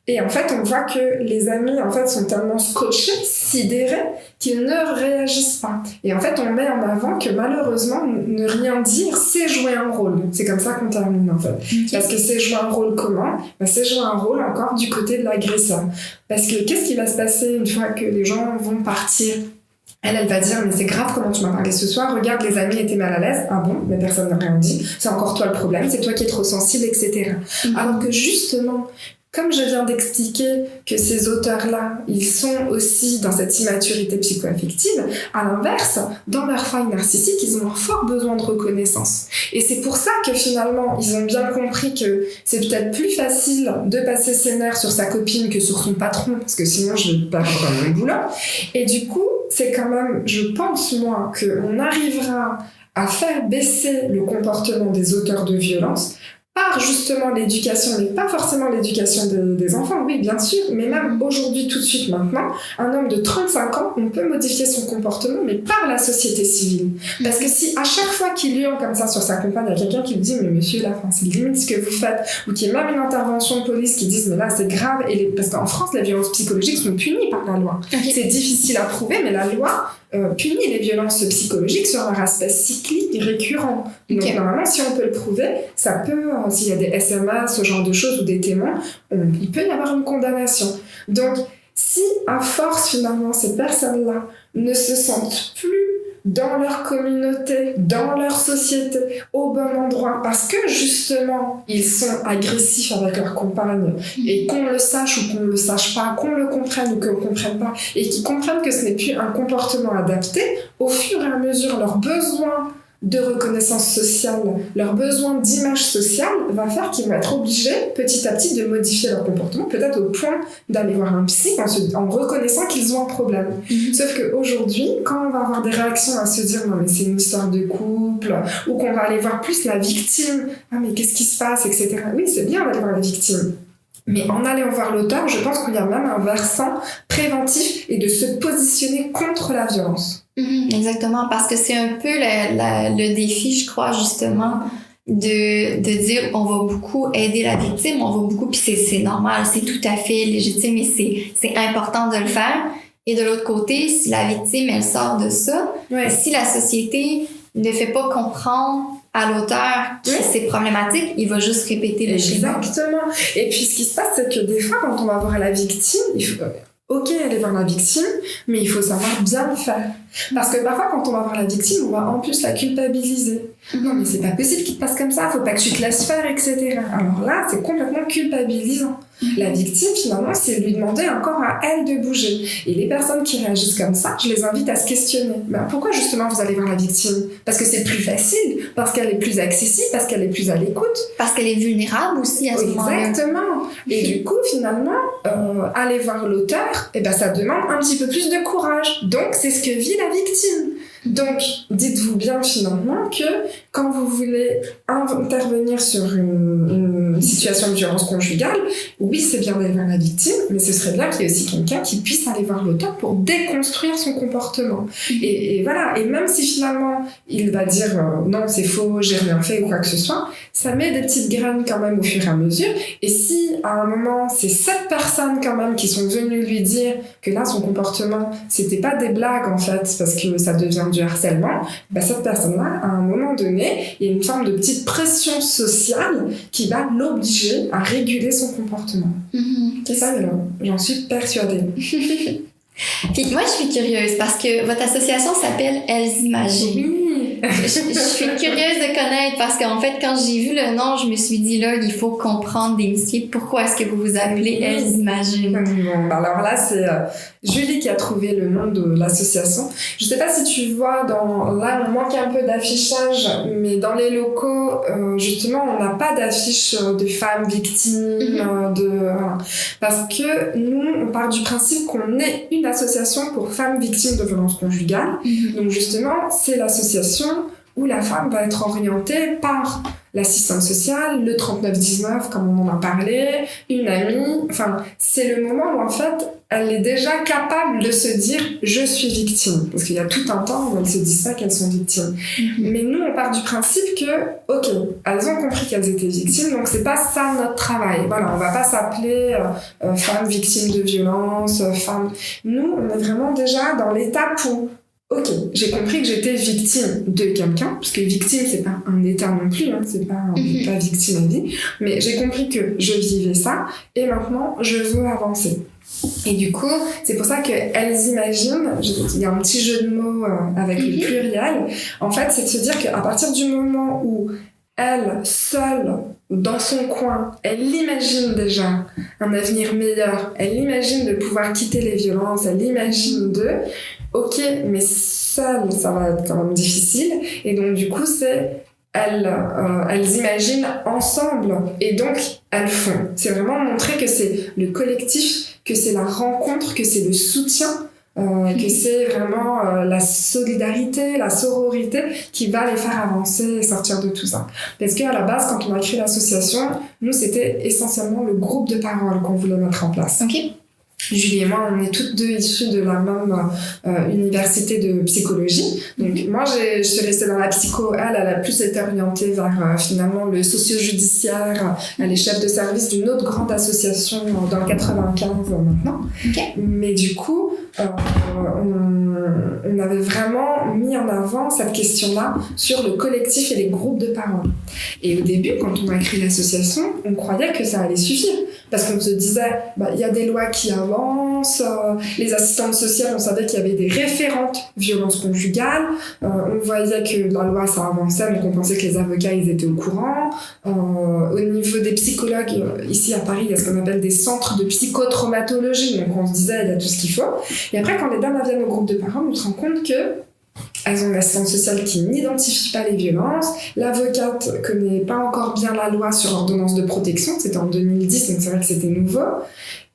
Et en fait, on voit que les amis en fait sont tellement scotchés, sidérés, qu'ils ne réagissent pas. Et en fait, on met en avant que malheureusement, ne rien dire, c'est jouer un rôle. C'est comme ça qu'on termine en fait. Parce que c'est jouer un rôle comment ? C'est jouer un rôle encore du côté de l'agresseur. Parce que qu'est-ce qui va se passer une fois que les gens vont partir ? Elle va dire, mais c'est grave comment tu m'as parlé ce soir, regarde, les amis étaient mal à l'aise. Ah bon, mais personne n'a rien dit, c'est encore toi le problème, c'est toi qui es trop sensible, etc. Alors que justement, comme je viens d'expliquer que ces auteurs-là, ils sont aussi dans cette immaturité psycho-affective, à l'inverse, dans leur faille narcissique, ils ont un fort besoin de reconnaissance. Et c'est pour ça que finalement, ils ont bien compris que c'est peut-être plus facile de passer ses nerfs sur sa copine que sur son patron, parce que sinon je vais perdre mon boulot. Et du coup, c'est quand même, je pense moi, qu'on arrivera à faire baisser le comportement des auteurs de violence par justement l'éducation, mais pas forcément l'éducation des enfants, oui bien sûr, mais même aujourd'hui, tout de suite maintenant, un homme de 35 ans, on peut modifier son comportement, mais par la société civile. Parce que si à chaque fois qu'il hurle comme ça sur sa compagne, il y a quelqu'un qui lui dit « mais monsieur, là, c'est limite ce que vous faites », ou qu'il y ait même une intervention de police qui dise « mais là, c'est grave », parce qu'en France, les violences psychologiques sont punies par la loi. C'est difficile à prouver, mais la loi punit les violences psychologiques sur leur aspect cyclique et récurrent. Donc normalement, si on peut le prouver, ça peut, s'il y a des SMS, ce genre de choses, ou des témoins, il peut y avoir une condamnation. Donc, si à force, finalement, ces personnes-là ne se sentent plus dans leur communauté, dans leur société, au bon endroit, parce que justement, ils sont agressifs avec leur compagne, et qu'on le sache ou qu'on ne le sache pas, qu'on le comprenne ou qu'on ne le comprenne pas, et qu'ils comprennent que ce n'est plus un comportement adapté, au fur et à mesure, leurs besoins de reconnaissance sociale, leur besoin d'image sociale va faire qu'ils vont être obligés petit à petit de modifier leur comportement, peut-être au point d'aller voir un psy en reconnaissant qu'ils ont un problème. Sauf qu'aujourd'hui, quand on va avoir des réactions à se dire non mais c'est une histoire de couple, ou qu'on va aller voir plus la victime, ah mais qu'est-ce qui se passe, etc. Oui, c'est bien d'aller voir la victime. Mais en allant voir l'auteur, je pense qu'il y a même un versant préventif et de se positionner contre la violence. Exactement, parce que c'est un peu le défi, je crois, justement, de dire on va beaucoup aider la victime, on va beaucoup, puis c'est normal, c'est tout à fait légitime et c'est important de le faire. Et de l'autre côté, si la victime, elle sort de ça, si la société ne fait pas comprendre à l'auteur que c'est problématique, il va juste répéter le schéma. Exactement. Et puis ce qui se passe, c'est que des fois, quand on va voir la victime, il faut aller voir la victime, mais il faut savoir bien le faire. Parce que parfois, quand on va voir la victime, on va en plus la culpabiliser. Non, mais c'est pas possible qu'il te passe comme ça, faut pas que tu te laisses faire, etc. Alors là, c'est complètement culpabilisant. La victime, finalement, c'est lui demander encore à elle de bouger. Et les personnes qui réagissent comme ça, je les invite à se questionner. Ben, pourquoi justement vous allez voir la victime ? Parce que c'est plus facile, parce qu'elle est plus accessible, parce qu'elle est plus à l'écoute. Parce qu'elle est vulnérable aussi à ce moment-là. Exactement. Et du coup, finalement, aller voir l'auteur, ça demande un petit peu plus de courage. Donc, c'est ce que vit la victime. Donc, dites-vous bien finalement que quand vous voulez intervenir sur une une situation de violence conjugale, oui, c'est bien d'aller voir la victime, mais ce serait bien qu'il y ait aussi quelqu'un qui puisse aller voir l'auteur pour déconstruire son comportement. Et voilà, et même si finalement il va dire non, c'est faux, j'ai rien fait ou quoi que ce soit, ça met des petites graines quand même au fur et à mesure. Et si à un moment, c'est 7 personnes quand même qui sont venues lui dire que là, son comportement, c'était pas des blagues en fait, parce que ça devient du harcèlement, bah, cette personne-là, à un moment donné, il y a une forme de petite pression sociale qui va l'obliger à réguler son comportement. C'est ça, j'en suis persuadée. Puis moi, je suis curieuse parce que votre association s'appelle Elles Imaginent. Oui. Je suis curieuse de connaître parce qu'en fait, quand j'ai vu le nom, je me suis dit là, il faut comprendre, démystifier pourquoi est-ce que vous vous appelez Elles Imaginent. Bon, alors là, c'est Julie qui a trouvé le nom de l'association. Je sais pas si tu vois, là, on manque un peu d'affichage, mais dans les locaux, justement, on n'a pas d'affiche de femmes victimes, parce que nous, on part du principe qu'on est une association pour femmes victimes de violences conjugales. Donc justement, c'est l'association où la femme va être orientée par l'assistante sociale, le 3919, comme on en a parlé, une amie. Enfin, c'est le moment où en fait, elle est déjà capable de se dire « je suis victime ». Parce qu'il y a tout un temps où elles ne se disent pas qu'elles sont victimes. Mais nous, on part du principe que, ok, elles ont compris qu'elles étaient victimes, donc c'est pas ça notre travail. Voilà, on va pas s'appeler femme victime de violence, femme... Nous, on est vraiment déjà dans l'étape où ok, j'ai compris que j'étais victime de quelqu'un, parce que victime, c'est pas un état non plus, hein, c'est pas pas victime à vie, mais j'ai compris que je vivais ça, et maintenant, je veux avancer. Et du coup, c'est pour ça que Elles Imaginent, il y a un petit jeu de mots avec le pluriel, en fait, c'est de se dire qu'à partir du moment où elle, seule, dans son coin, elle imagine déjà un avenir meilleur, elle imagine de pouvoir quitter les violences, elle imagine ok, mais seule, ça va être quand même difficile. Et donc, du coup, c'est elles imaginent ensemble. Et donc, elles font. C'est vraiment montrer que c'est le collectif, que c'est la rencontre, que c'est le soutien, que c'est vraiment la solidarité, la sororité qui va les faire avancer et sortir de tout ça. Parce qu'à la base, quand on a créé l'association, nous, c'était essentiellement le groupe de parole qu'on voulait mettre en place. Ok. Julie et moi, on est toutes deux issues de la même université de psychologie. Donc moi, je suis restée dans la psycho. Elle a plus été orientée vers finalement le socio-judiciaire. Elle est chef de service d'une autre grande association dans le 95 maintenant. Okay. Mais du coup, on avait vraiment mis en avant cette question-là sur le collectif et les groupes de parole. Et au début, quand on a créé l'association, on croyait que ça allait suffire. Parce qu'on se disait, il y a des lois qui avancent, les assistantes sociales, on savait qu'il y avait des référentes violences conjugales, on voyait que la loi, ça avançait, donc on pensait que les avocats, ils étaient au courant. Au niveau des psychologues, ici à Paris, il y a ce qu'on appelle des centres de psychotraumatologie, donc on se disait, il y a tout ce qu'il faut. Et après, quand les dames viennent au groupe de parole, on se rend compte que elles ont une assistante sociale qui n'identifie pas les violences. L'avocate connaît pas encore bien la loi sur l'ordonnance de protection. C'était en 2010, donc c'est vrai que c'était nouveau.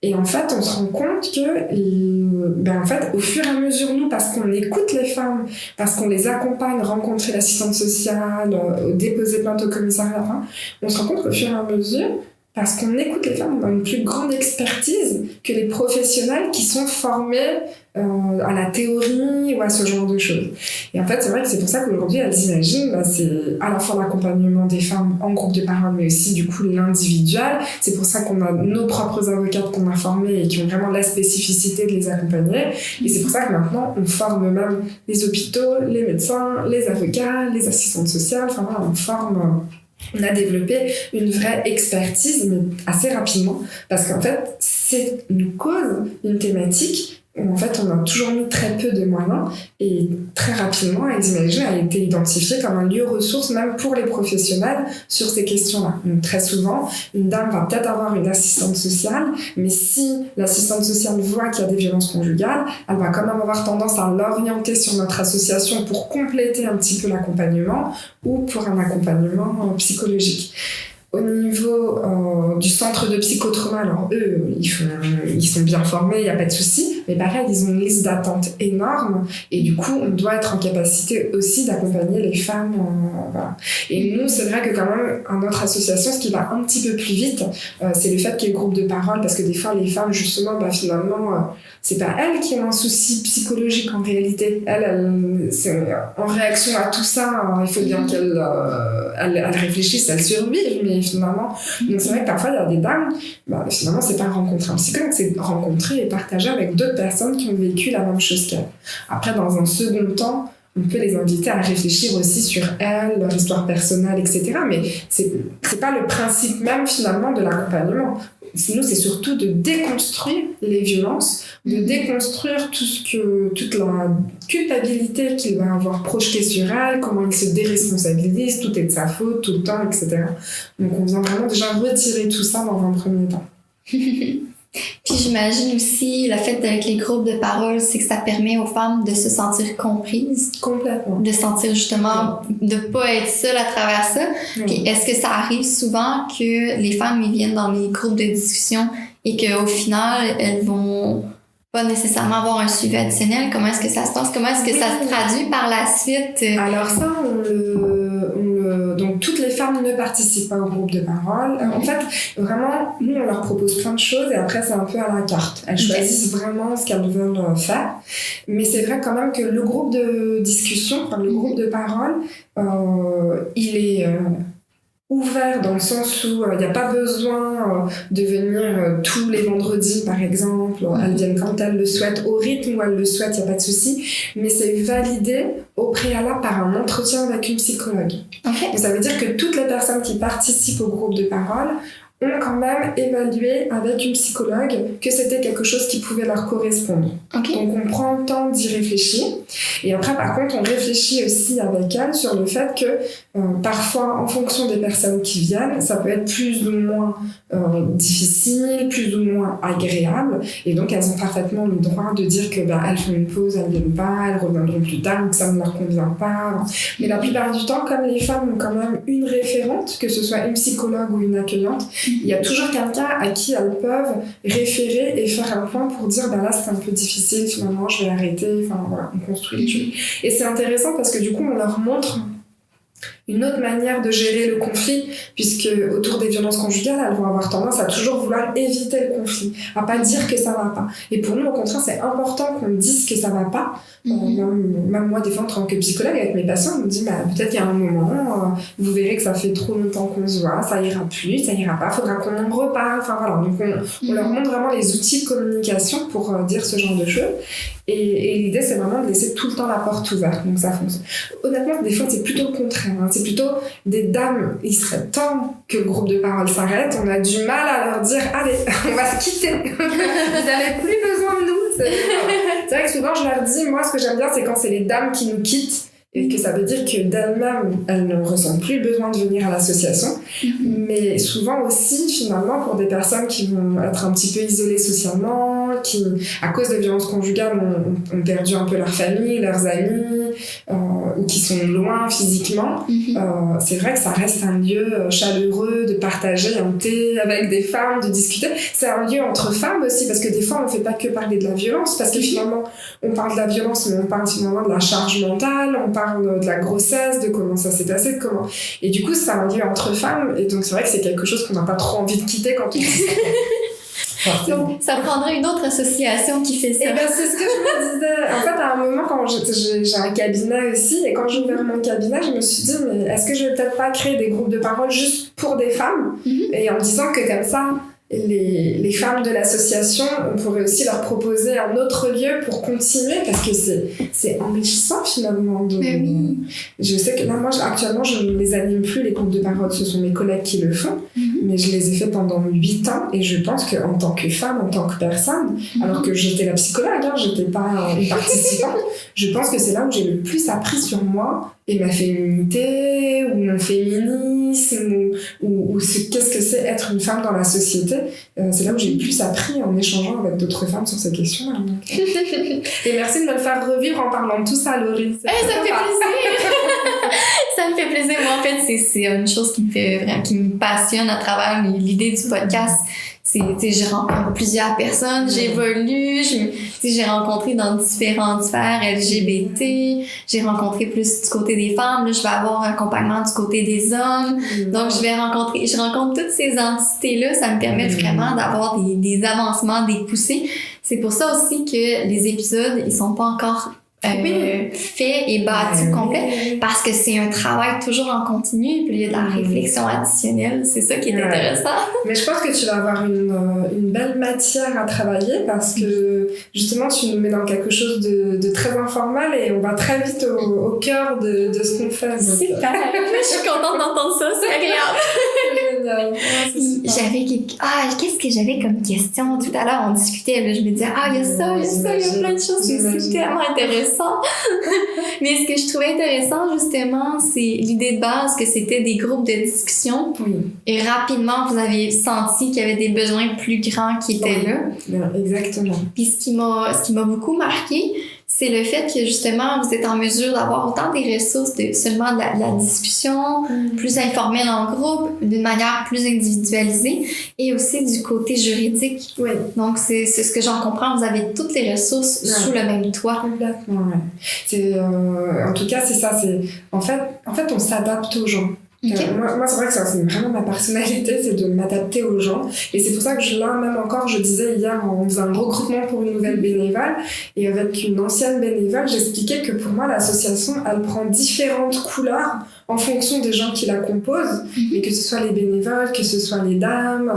Et en fait, on se rend compte que, en fait, au fur et à mesure, nous, parce qu'on écoute les femmes, parce qu'on les accompagne, rencontrer l'assistante sociale, déposer plainte au commissariat, on se rend compte qu'au fur et à mesure, parce qu'on écoute les femmes, on a une plus grande expertise que les professionnels qui sont formés à la théorie ou à ce genre de choses. Et en fait, c'est vrai que c'est pour ça qu'aujourd'hui, Elles Imaginent, c'est à la fois l'accompagnement des femmes en groupe de parole, mais aussi du coup l'individuel. C'est pour ça qu'on a nos propres avocates qu'on a formées et qui ont vraiment la spécificité de les accompagner. Et c'est pour ça que maintenant, on forme même les hôpitaux, les médecins, les avocats, les assistantes sociales. Enfin voilà, on forme... On a développé une vraie expertise, mais assez rapidement, parce qu'en fait, c'est une cause, une thématique où en fait, on a toujours mis très peu de moyens et très rapidement, Elles Imaginent a été identifiée comme un lieu ressource, même pour les professionnels, sur ces questions-là. Donc, très souvent, une dame va peut-être avoir une assistante sociale, mais si l'assistante sociale voit qu'il y a des violences conjugales, elle va quand même avoir tendance à l'orienter sur notre association pour compléter un petit peu l'accompagnement ou pour un accompagnement psychologique. Au niveau du centre de psychotrauma, alors eux, ils sont bien formés, il n'y a pas de souci, mais pareil, ils ont une liste d'attente énorme et du coup, on doit être en capacité aussi d'accompagner les femmes. Voilà. Et nous, c'est vrai que quand même, à notre association, ce qui va un petit peu plus vite, c'est le fait qu'il y ait le groupe de parole, parce que des fois, les femmes, justement, finalement, c'est pas elles qui ont un souci psychologique en réalité. Elles, c'est en réaction à tout ça, il faut bien qu'elles réfléchissent, elles survivent, mais finalement, donc c'est vrai que parfois il y a des dames, finalement c'est pas rencontrer un psychologue, c'est rencontrer et partager avec d'autres personnes qui ont vécu la même chose qu'elles. Après, dans un second temps, on peut les inviter à réfléchir aussi sur elles, leur histoire personnelle, etc. Mais c'est pas le principe même finalement de l'accompagnement. Sinon, c'est surtout de déconstruire les violences, de déconstruire toute la culpabilité qu'il va avoir projetée sur elle, comment il se déresponsabilise, tout est de sa faute, tout le temps, etc. Donc on vient vraiment déjà retirer tout ça dans un premier temps. Puis j'imagine aussi, le fait avec les groupes de parole, c'est que ça permet aux femmes de se sentir comprises. Complètement. De sentir justement, de pas être seules à travers ça. Puis est-ce que ça arrive souvent que les femmes ils viennent dans les groupes de discussion et qu'au final, elles vont pas nécessairement avoir un suivi additionnel? Comment est-ce que ça se passe? Comment est-ce que ça se traduit par la suite? Alors ça, donc toutes les femmes ne participent pas au groupe de parole. En fait, vraiment, nous on leur propose plein de choses et après c'est un peu à la carte. Elles choisissent vraiment ce qu'elles veulent faire. Mais c'est vrai quand même que le groupe de discussion, enfin, le groupe de parole, il est ouvert dans le sens où il n'y a pas besoin de venir tous les vendredis par exemple. Elles viennent quand elles le souhaitent, au rythme où elles le souhaitent, il n'y a pas de souci, mais c'est validé au préalable par un entretien avec une psychologue. Okay. Donc ça veut dire que toutes les personnes qui participent au groupe de parole ont quand même évalué avec une psychologue que c'était quelque chose qui pouvait leur correspondre. Okay. Donc on prend le temps d'y réfléchir et après par contre on réfléchit aussi avec elle sur le fait que parfois en fonction des personnes qui viennent ça peut être plus ou moins difficile, plus ou moins agréable et donc elles ont parfaitement le droit de dire que elles font une pause, elles viennent pas, elles reviendront plus tard, que ça ne leur convient pas. Mais la plupart du temps, comme les femmes ont quand même une référente, que ce soit une psychologue ou une accueillante, il y a toujours quelqu'un à qui elles peuvent référer et faire un point pour dire là c'est un peu difficile, finalement je vais arrêter, enfin voilà, on construit les choses. Et c'est intéressant parce que du coup on leur montre une autre manière de gérer le conflit, puisque autour des violences conjugales, elles vont avoir tendance à toujours vouloir éviter le conflit, à pas dire que ça va pas. Et pour nous, au contraire, c'est important qu'on dise que ça va pas. Même moi, des fois, en tant que psychologue, avec mes patients, on me dit peut-être qu'il y a un moment, vous verrez que ça fait trop longtemps qu'on se voit, ça ira plus, ça ira pas, faudra qu'on en reparle. Enfin voilà, donc on leur montre vraiment les outils de communication pour dire ce genre de choses. Et l'idée, c'est vraiment de laisser tout le temps la porte ouverte, donc ça fonctionne. Honnêtement, des fois, c'est plutôt le contraire. C'est plutôt des dames, il serait temps que le groupe de parole s'arrête. On a du mal à leur dire, allez, on va se quitter. Vous n'avez plus besoin de nous. C'est vrai que souvent, je leur dis, moi, ce que j'aime bien, c'est quand c'est les dames qui nous quittent. Et que ça veut dire que d'elles-mêmes, elles ne ressentent plus le besoin de venir à l'association. Mais souvent aussi, finalement, pour des personnes qui vont être un petit peu isolées socialement, qui, à cause des violences conjugales, ont perdu un peu leur famille, leurs amis, ou qui sont loin physiquement, c'est vrai que ça reste un lieu chaleureux de partager un thé avec des femmes, de discuter. C'est un lieu entre femmes aussi, parce que des fois, on ne fait pas que parler de la violence, parce que finalement, on parle de la violence, mais on parle finalement de la charge mentale, on parle de la grossesse, de comment ça s'est passé, de comment... Et du coup, c'est un lieu entre femmes, et donc c'est vrai que c'est quelque chose qu'on n'a pas trop envie de quitter quand on dit ça. Donc, ça prendrait une autre association qui fait ça. Et c'est ce que je me disais. En fait, à un moment, quand j'ai un cabinet aussi, et quand j'ai ouvert mon cabinet, je me suis dit, mais est-ce que je vais peut-être pas créer des groupes de parole juste pour des femmes, et en me disant que comme ça, les femmes de l'association, on pourrait aussi leur proposer un autre lieu pour continuer, parce que c'est enrichissant finalement. Je sais que là, moi actuellement je ne les anime plus, les groupes de parole, ce sont mes collègues qui le font, mais je les ai fait pendant 8 ans et je pense qu'en tant que femme, en tant que personne, alors que j'étais la psychologue, j'étais pas une participante, je pense que c'est là où j'ai le plus appris sur moi et ma féminité ou mon féminisme ou qu'est-ce que c'est être une femme dans la société. C'est là où j'ai le plus appris en échangeant avec d'autres femmes sur ces questions-là. Et merci de me le faire revivre en parlant de tout ça, Laurie. Ça me fait plaisir. Ça me fait plaisir. Moi, en fait, c'est une chose qui me passionne à travers l'idée du podcast. J'ai rencontré plusieurs personnes, j'évolue, j'ai rencontré dans différentes sphères LGBT, j'ai rencontré plus du côté des femmes, là, je vais avoir un accompagnement du côté des hommes, donc je rencontre toutes ces entités-là, ça me permet vraiment d'avoir des avancements, des poussées. C'est pour ça aussi que les épisodes, ils sont pas encore fait et bâti complet parce que c'est un travail toujours en continu puis il y a de la réflexion additionnelle, c'est ça qui est intéressant. Mais je pense que tu vas avoir une belle matière à travailler parce que justement tu nous mets dans quelque chose de très informel et on va très vite au cœur de ce qu'on fait. Super! Je suis contente d'entendre ça, c'est agréable. Génial. Qu'est-ce que j'avais comme question tout à l'heure, on discutait, là, je me disais il y a ça, il y a plein de choses, c'est tellement intéressant. Mais ce que je trouvais intéressant justement, c'est l'idée de base que c'était des groupes de discussion et rapidement vous avez senti qu'il y avait des besoins plus grands qui étaient là. Exactement. Puis ce qui m'a beaucoup marqué, c'est le fait que justement vous êtes en mesure d'avoir autant des ressources seulement de la discussion plus informelle en groupe, d'une manière plus individualisée et aussi du côté juridique. Oui. Donc c'est ce que j'en comprends, vous avez toutes les ressources sous le même toit. Complètement, en tout cas c'est ça, en fait on s'adapte aux gens. Okay. Moi c'est vrai que c'est vraiment ma personnalité, c'est de m'adapter aux gens et c'est pour ça que je disais hier on faisait un recrutement pour une nouvelle bénévole et avec une ancienne bénévole j'expliquais que pour moi l'association elle prend différentes couleurs en fonction des gens qui la composent et que ce soit les bénévoles, que ce soit les dames.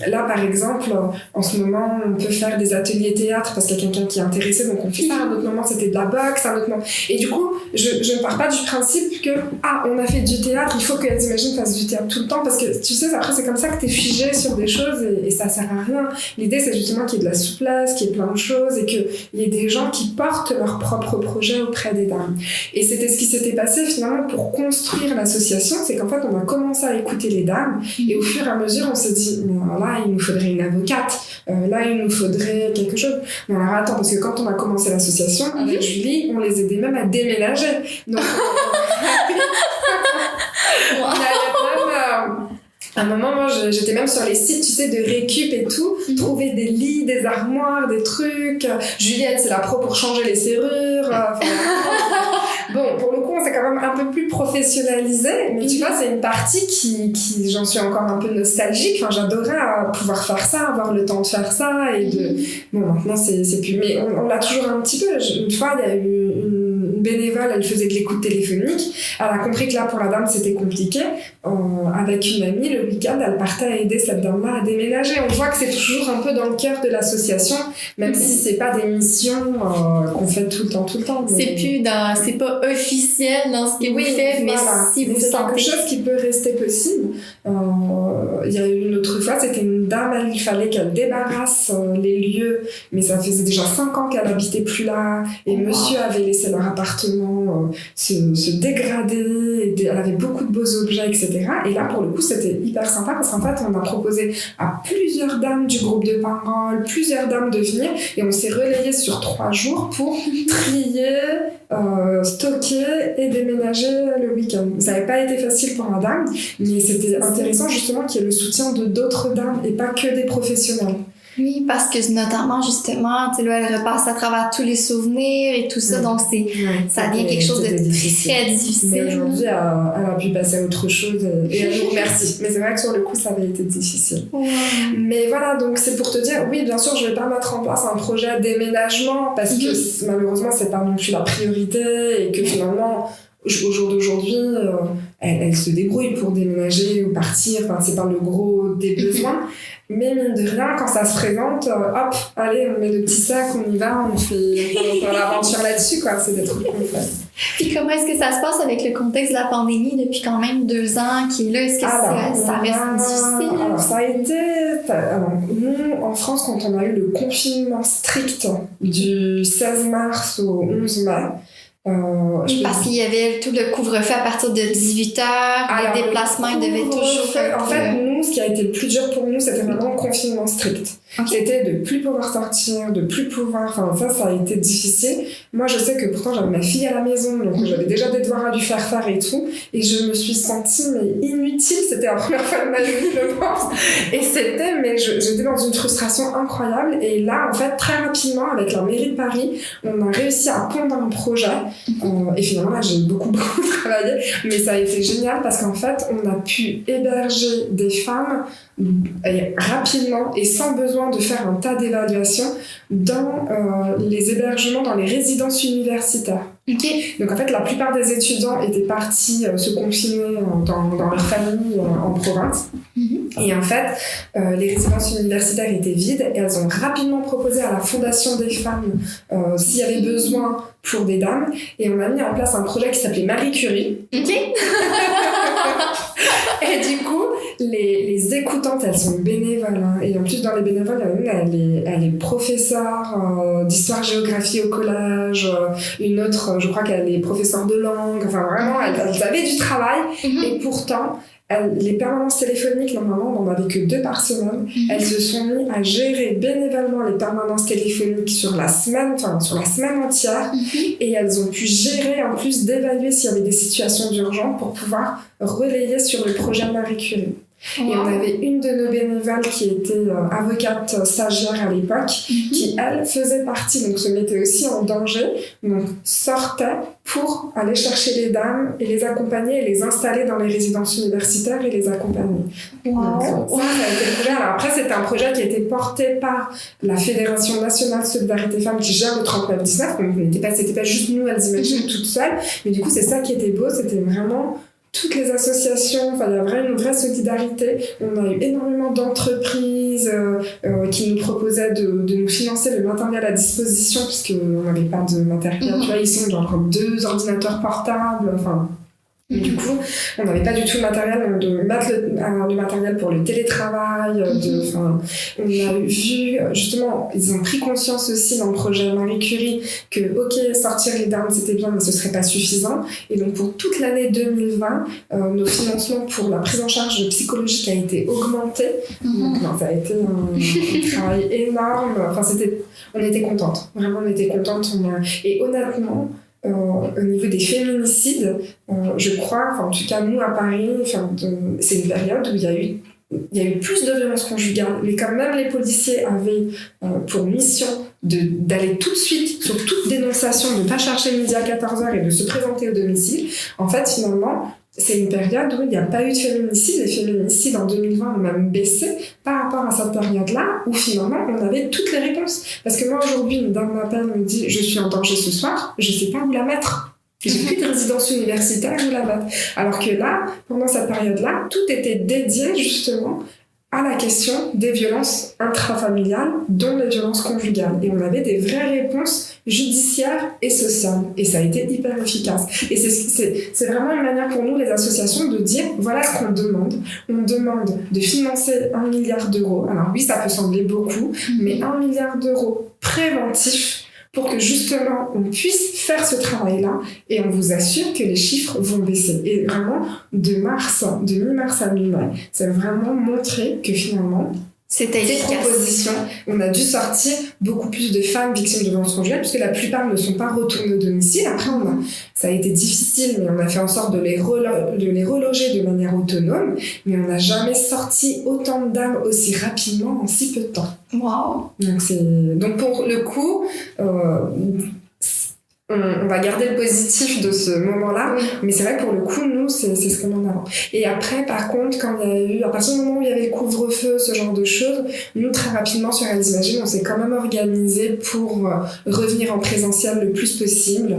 Là par exemple en ce moment on peut faire des ateliers théâtre parce qu'il y a quelqu'un qui est intéressé donc on fait ça, à un autre moment c'était de la boxe, à un autre moment et du coup je ne pars pas du principe que on a fait du théâtre, il faut que les imagines fassent du théâtre tout le temps parce que tu sais après c'est comme ça que t'es figé sur des choses et ça sert à rien. L'idée c'est justement qu'il y ait de la souplesse, qu'il y ait plein de choses et qu'il y ait des gens qui portent leurs propres projets auprès des dames. Et c'était ce qui s'était passé finalement pour construire l'association, c'est qu'en fait on a commencé à écouter les dames et au fur et à mesure on s'est dit là il nous faudrait une avocate, là il nous faudrait quelque chose. Mais alors attends parce que quand on a commencé l'association avec Julie on les aidait même à déménager donc à un moment, moi, j'étais même sur les sites, tu sais, de récup et tout, trouver des lits, des armoires, des trucs. Juliette, c'est la pro pour changer les serrures. Bon, pour le coup, on s'est quand même un peu plus professionnalisé, mais tu vois, c'est une partie qui j'en suis encore un peu nostalgique. Enfin, j'adorais pouvoir faire ça, avoir le temps de faire ça et de... Bon, maintenant, c'est plus... Mais on l'a toujours un petit peu. Une fois, il y a eu une bénévole, elle faisait de l'écoute téléphonique. Elle a compris que là, pour la dame, c'était compliqué. Avec une amie, le week-end, elle partait à aider cette dame-là à déménager. On voit que c'est toujours un peu dans le cœur de l'association, même si c'est pas des missions qu'on fait tout le temps. Mais... C'est pas officiel dans ce que vous faites, mais si vous c'est sentez... quelque chose qui peut rester possible. Il y a eu une autre fois, c'était une dame, il fallait qu'elle débarrasse les lieux, mais ça faisait déjà 5 ans qu'elle habitait plus là, et monsieur avait laissé leur appartement se dégrader, elle avait beaucoup de beaux objets, etc. Et là, pour le coup, c'était hyper sympa, parce qu'en fait, on a proposé à plusieurs dames du groupe de parole, plusieurs dames de venir, et on s'est relayé sur 3 jours pour trier, stocker et déménager le week-end. Ça n'avait pas été facile pour la dame, mais c'était intéressant justement qu'il y ait le soutien de d'autres dames et pas que des professionnels. Oui, parce que notamment, justement, tu sais, là, elle repasse à travers tous les souvenirs et tout ça, donc ça devient quelque chose de très difficile. Mais aujourd'hui, elle a pu passer à autre chose et elle nous remercie. Mais c'est vrai que sur le coup, ça avait été difficile. Ouais. Mais voilà, donc c'est pour te dire, oui, bien sûr, je vais pas mettre en place un projet déménagement parce que malheureusement, c'est pas non plus la priorité et que finalement... Au jour d'aujourd'hui, elle se débrouille pour déménager ou partir, enfin, c'est pas le gros des besoins. Mais mine de rien, quand ça se présente, hop, allez, on met le petit sac, on y va, on fait l'aventure là-dessus, quoi. C'est des trucs qu'on fait. Puis comment est-ce que ça se passe avec le contexte de la pandémie depuis quand même 2 ans qui est là? Est-ce que ça reste difficile? Alors, ça a été... Alors, nous, en France, quand on a eu le confinement strict du 16 mars au 11 mai, Parce qu'il y avait tout le couvre-feu à partir de 18h, les déplacements, ils devaient toujours En fait, nous, ce qui a été le plus dur pour nous, c'était vraiment le confinement strict. Okay. C'était de plus pouvoir sortir, de plus pouvoir... Enfin, ça a été difficile. Moi, je sais que pourtant, j'avais ma fille à la maison, donc j'avais déjà des devoirs à lui faire faire et tout. Et je me suis sentie inutile. C'était la première fois de ma vie, je pense. Et j'étais dans une frustration incroyable. Et là, en fait, très rapidement, avec la mairie de Paris, on a réussi à pondre un projet. Et finalement, là, j'ai beaucoup travaillé. Mais ça a été génial parce qu'en fait, on a pu héberger des femmes rapidement et sans besoin de faire un tas d'évaluations dans les hébergements, dans les résidences universitaires. Okay. Donc en fait, la plupart des étudiants étaient partis se confiner dans leur famille en province. Et en fait, les résidences universitaires étaient vides et elles ont rapidement proposé à la Fondation des femmes s'il y avait besoin pour des dames. Et on a mis en place un projet qui s'appelait Marie Curie. Okay. Et du coup, les écoutantes, elles sont bénévoles. Hein. Et en plus, dans les bénévoles, elle est professeure d'histoire-géographie au collège. Une autre, je crois qu'elle est professeure de langue. Enfin, vraiment, elles avaient du travail. Et pourtant, les permanences téléphoniques, normalement, on n'en avait que 2 par semaine. Elles se sont mis à gérer bénévolement les permanences téléphoniques sur la semaine entière. Et elles ont pu gérer, en plus d'évaluer s'il y avait des situations d'urgence pour pouvoir relayer sur le projet Marie Curie. Wow. Et on avait une de nos bénévoles qui était avocate stagiaire à l'époque, qui elle faisait partie, donc se mettait aussi en danger, donc sortait pour aller chercher les dames et les accompagner et les installer dans les résidences universitaires et les accompagner. Wow. Donc, ça a été le projet. Alors après, c'était un projet qui a été porté par la Fédération nationale Solidarité Femmes qui gère le 39-19, donc c'était pas juste nous, elles imaginaient toutes seules, mais du coup c'est ça qui était beau, c'était vraiment toutes les associations, il y a une vraie solidarité. On a eu énormément d'entreprises qui nous proposaient de nous financer le matériel à disposition, puisqu'on n'avait pas de matériel. Tu vois, ils sont genre 2 ordinateurs portables, Et du coup, on n'avait pas du tout le matériel, de mettre le matériel pour le télétravail. On a vu, justement, ils ont pris conscience aussi dans le projet Marie Curie que, ok, sortir les dames, c'était bien, mais ce serait pas suffisant. Et donc, pour toute l'année 2020, nos financements pour la prise en charge psychologique a été augmenté. Donc, ça a été un travail énorme. On était contentes. Vraiment, on était contentes. Et honnêtement, au niveau des féminicides, je crois, en tout cas nous à Paris, c'est une période où il y a eu plus de violences conjugales, mais quand même les policiers avaient pour mission d'aller tout de suite sur toute dénonciation, de ne pas chercher midi à 14h et de se présenter au domicile. En fait, finalement, c'est une période où il n'y a pas eu de féminicide. Les féminicides en 2020 ont même baissé par rapport à cette période-là où finalement on avait toutes les réponses. Parce que moi aujourd'hui, une dame m'appelle, me dit je suis en danger ce soir, je ne sais pas où la mettre. J'ai plus de résidence universitaire où la mettre. Alors que là, pendant cette période-là, tout était dédié justement à la question des violences intrafamiliales, dont les violences conjugales. Et on avait des vraies réponses judiciaires et sociales. Et ça a été hyper efficace. Et c'est vraiment une manière pour nous, les associations, de dire, voilà ce qu'on demande. On demande de financer 1 milliard d'euros. Alors oui, ça peut sembler beaucoup, mais 1 milliard d'euros préventifs pour que justement on puisse faire ce travail-là, et on vous assure que les chiffres vont baisser. Et vraiment, de mi-mars à mi-mai, ça a vraiment montré que finalement, c'était ces efficace. Propositions, on a dû sortir beaucoup plus de femmes victimes de violences conjugales, puisque la plupart ne sont pas retournées au domicile. Après, ça a été difficile, mais on a fait en sorte de les reloger de manière autonome, mais on n'a jamais sorti autant de dames aussi rapidement en si peu de temps. Wow. Donc pour le coup, on va garder le positif de ce moment-là, mais c'est vrai que pour le coup, nous, c'est ce qu'on met en avant. Et après, par contre, à partir du moment où il y avait le couvre-feu, ce genre de choses, nous, très rapidement, sur Elles Imaginent, on s'est quand même organisé pour revenir en présentiel le plus possible.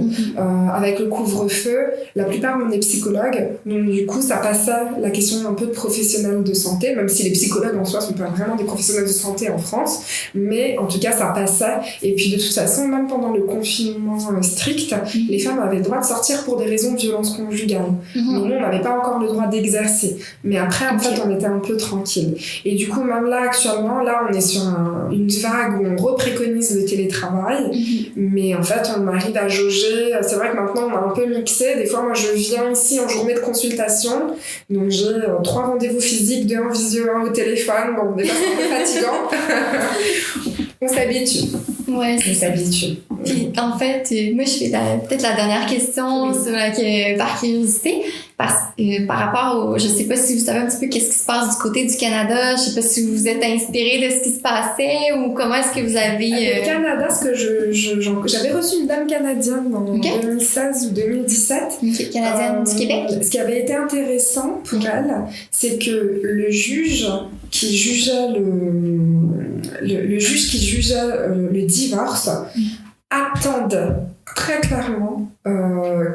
Avec le couvre-feu, la plupart, on est psychologues, donc du coup, ça passait la question un peu de professionnels de santé, même si les psychologues en soi sont pas vraiment des professionnels de santé en France, mais en tout cas, ça passait. Et puis, de toute façon, même pendant le confinement strictes, les femmes avaient le droit de sortir pour des raisons de violence conjugale. Mais nous, on n'avait pas encore le droit d'exercer. Mais après, en fait, on était un peu tranquille. Et du coup, même là, actuellement, là, on est sur une vague où on repréconise le télétravail. Mais en fait, on arrive à jauger. C'est vrai que maintenant, on a un peu mixé. Des fois, moi, je viens ici en journée de consultation. Donc, j'ai 3 rendez-vous physiques, 2 en visio, 1 au téléphone. Bon, des fois, c'est un peu fatigant. On s'habitue. Ouais, on s'habitue. Puis, en fait, moi, je fais peut-être la dernière question par curiosité. Par rapport au... Je sais pas si vous savez un petit peu qu'est-ce qui se passe du côté du Canada. Je sais pas si vous vous êtes inspiré de ce qui se passait ou comment est-ce que vous avez... Au Canada, j'avais reçu une dame canadienne en 2016 ou 2017. Canadienne du Québec. Ce qui avait été intéressant pour elle, c'est que le juge qui jugeait le divorce attendait très clairement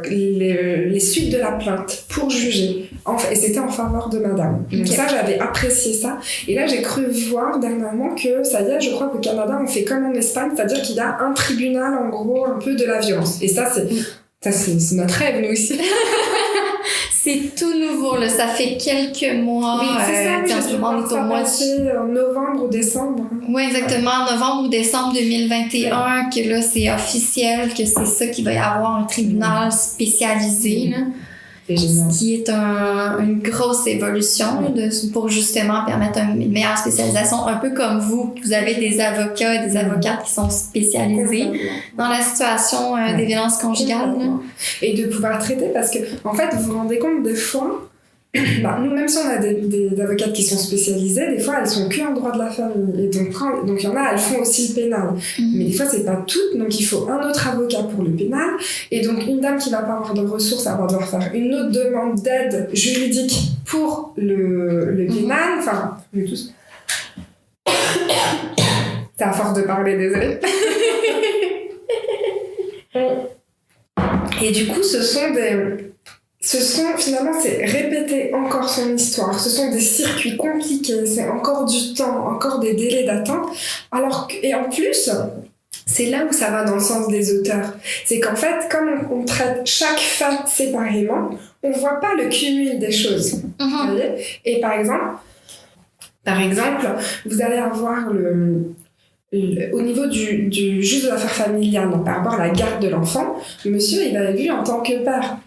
les suites de la plainte pour juger. Et c'était en faveur de madame. Donc ça, j'avais apprécié ça. Et là, j'ai cru voir dernièrement que, ça y est, je crois qu'au Canada, on fait comme en Espagne, c'est-à-dire qu'il y a un tribunal, en gros, un peu de la violence. Et ça, c'est notre rêve, nous aussi. C'est tout nouveau, là. Ça fait quelques mois. Oui, c'est ça. En novembre ou décembre. Oui, exactement. Novembre ou décembre 2021, que là, c'est officiel, que c'est ça qu'il va y avoir un tribunal spécialisé, là. C'est génial. Ce qui est une grosse évolution pour justement permettre une meilleure spécialisation, un peu comme vous avez des avocats et des avocates qui sont spécialisés dans la situation des violences conjugales. Et de pouvoir traiter, parce que en fait, vous vous rendez compte des fois, nous, même si on a des avocates qui sont spécialisées, des fois elles sont que en droit de la famille. Et donc il y en a, elles font aussi le pénal. Mais des fois c'est pas toutes, donc il faut un autre avocat pour le pénal. Et donc une dame qui va pas avoir de ressources, elle va devoir faire une autre demande d'aide juridique pour le pénal. Enfin, nous tous. C'est à force de parler, désolée. Et du coup, finalement, c'est répéter encore son histoire. Ce sont des circuits compliqués, c'est encore du temps, encore des délais d'attente. Et en plus, c'est là où ça va dans le sens des auteurs. C'est qu'en fait, comme on traite chaque fait séparément, on voit pas le cumul des choses. Vous voyez ? Et par exemple, vous allez avoir au niveau du juge de l'affaire familiale, donc par rapport à la garde de l'enfant, le monsieur, il va être vu en tant que père.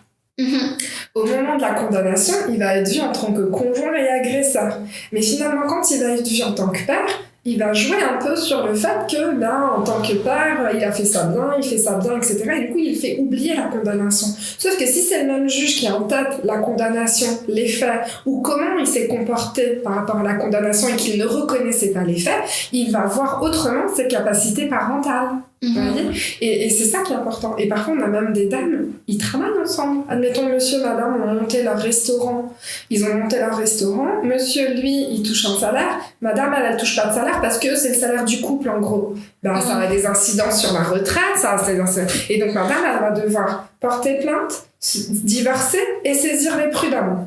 Au moment de la condamnation, il va être vu en tant que conjoint et agresseur. Mais finalement, quand il va être vu en tant que père, il va jouer un peu sur le fait que, là, en tant que père, il a fait ça bien, etc. Et du coup, il fait oublier la condamnation. Sauf que si c'est le même juge qui a en tête la condamnation, les faits, ou comment il s'est comporté par rapport à la condamnation et qu'il ne reconnaissait pas les faits, il va voir autrement ses capacités parentales. Vous voyez ? Et c'est ça qui est important. Et parfois, on a même des dames, ils travaillent ensemble. Admettons, monsieur, madame ont monté leur restaurant. Ils ont monté leur restaurant. Monsieur, lui, il touche un salaire. Madame, elle touche pas de salaire parce que c'est le salaire du couple, en gros. Ça a des incidences sur la retraite. Et donc, madame, elle va devoir porter plainte, divorcer et saisir les prud'hommes.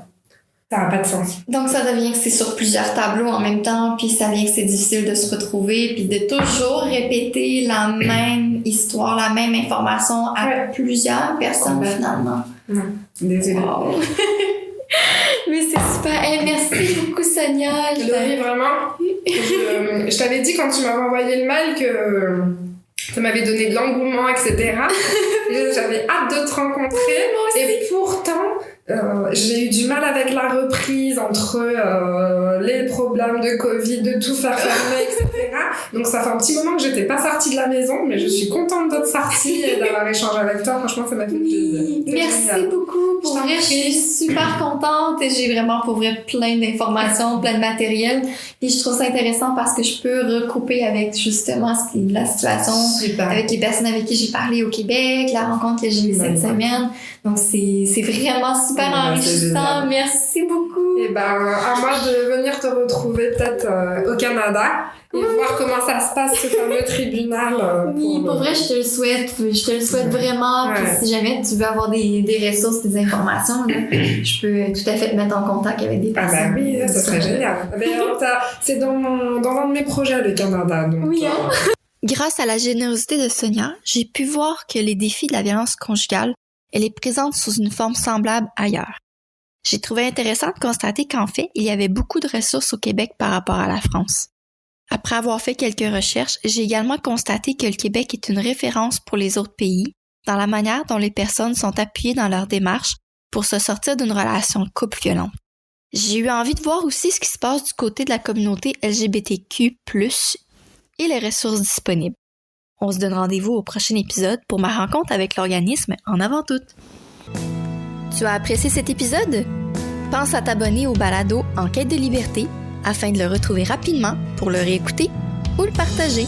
Ça n'a pas de sens. Donc, ça devient que c'est sur plusieurs tableaux en même temps, puis ça devient que c'est difficile de se retrouver, puis de toujours répéter la même histoire, la même information à plusieurs personnes, finalement. Non, désolée. Wow. Mais c'est super. Merci beaucoup, Sonia. Oui, vraiment. Je t'avais dit quand tu m'avais envoyé le mail que ça m'avait donné de l'engouement, etc. J'avais hâte de te rencontrer. Et pourtant, j'ai eu du mal avec la reprise entre les problèmes de Covid, de tout faire fermer, etc. Donc ça fait un petit moment que j'étais pas sortie de la maison, mais je suis contente d'être sortie et d'avoir échangé avec toi. Franchement, ça m'a fait plaisir. Merci beaucoup. Pour vrai, je suis super contente et j'ai vraiment pour vrai plein d'informations, plein de matériel. Et je trouve ça intéressant parce que je peux recouper avec justement la situation avec les personnes avec qui j'ai parlé au Québec, la rencontre que j'ai eue cette semaine. Donc c'est vraiment super enrichissant. Merci beaucoup. Et à moi de venir te retrouver peut-être au Canada et voir comment ça se passe, ce fameux tribunal. Pour vrai, je te le souhaite. Je te le souhaite vraiment. Puis si jamais tu veux avoir des ressources, des informations, là, je peux tout à fait te mettre en contact avec des personnes. Oui, ça serait génial. C'est dans un de mes projets, le Canada. Donc, oui, Grâce à la générosité de Sonia, j'ai pu voir que les défis de la violence conjugale, elle est présente sous une forme semblable ailleurs. J'ai trouvé intéressant de constater qu'en fait, il y avait beaucoup de ressources au Québec par rapport à la France. Après avoir fait quelques recherches, j'ai également constaté que le Québec est une référence pour les autres pays dans la manière dont les personnes sont appuyées dans leur démarche pour se sortir d'une relation de couple violente. J'ai eu envie de voir aussi ce qui se passe du côté de la communauté LGBTQ+, et les ressources disponibles. On se donne rendez-vous au prochain épisode pour ma rencontre avec l'organisme En Avant Tout. Tu as apprécié cet épisode? Pense à t'abonner au balado En Quête de liberté afin de le retrouver rapidement pour le réécouter ou le partager.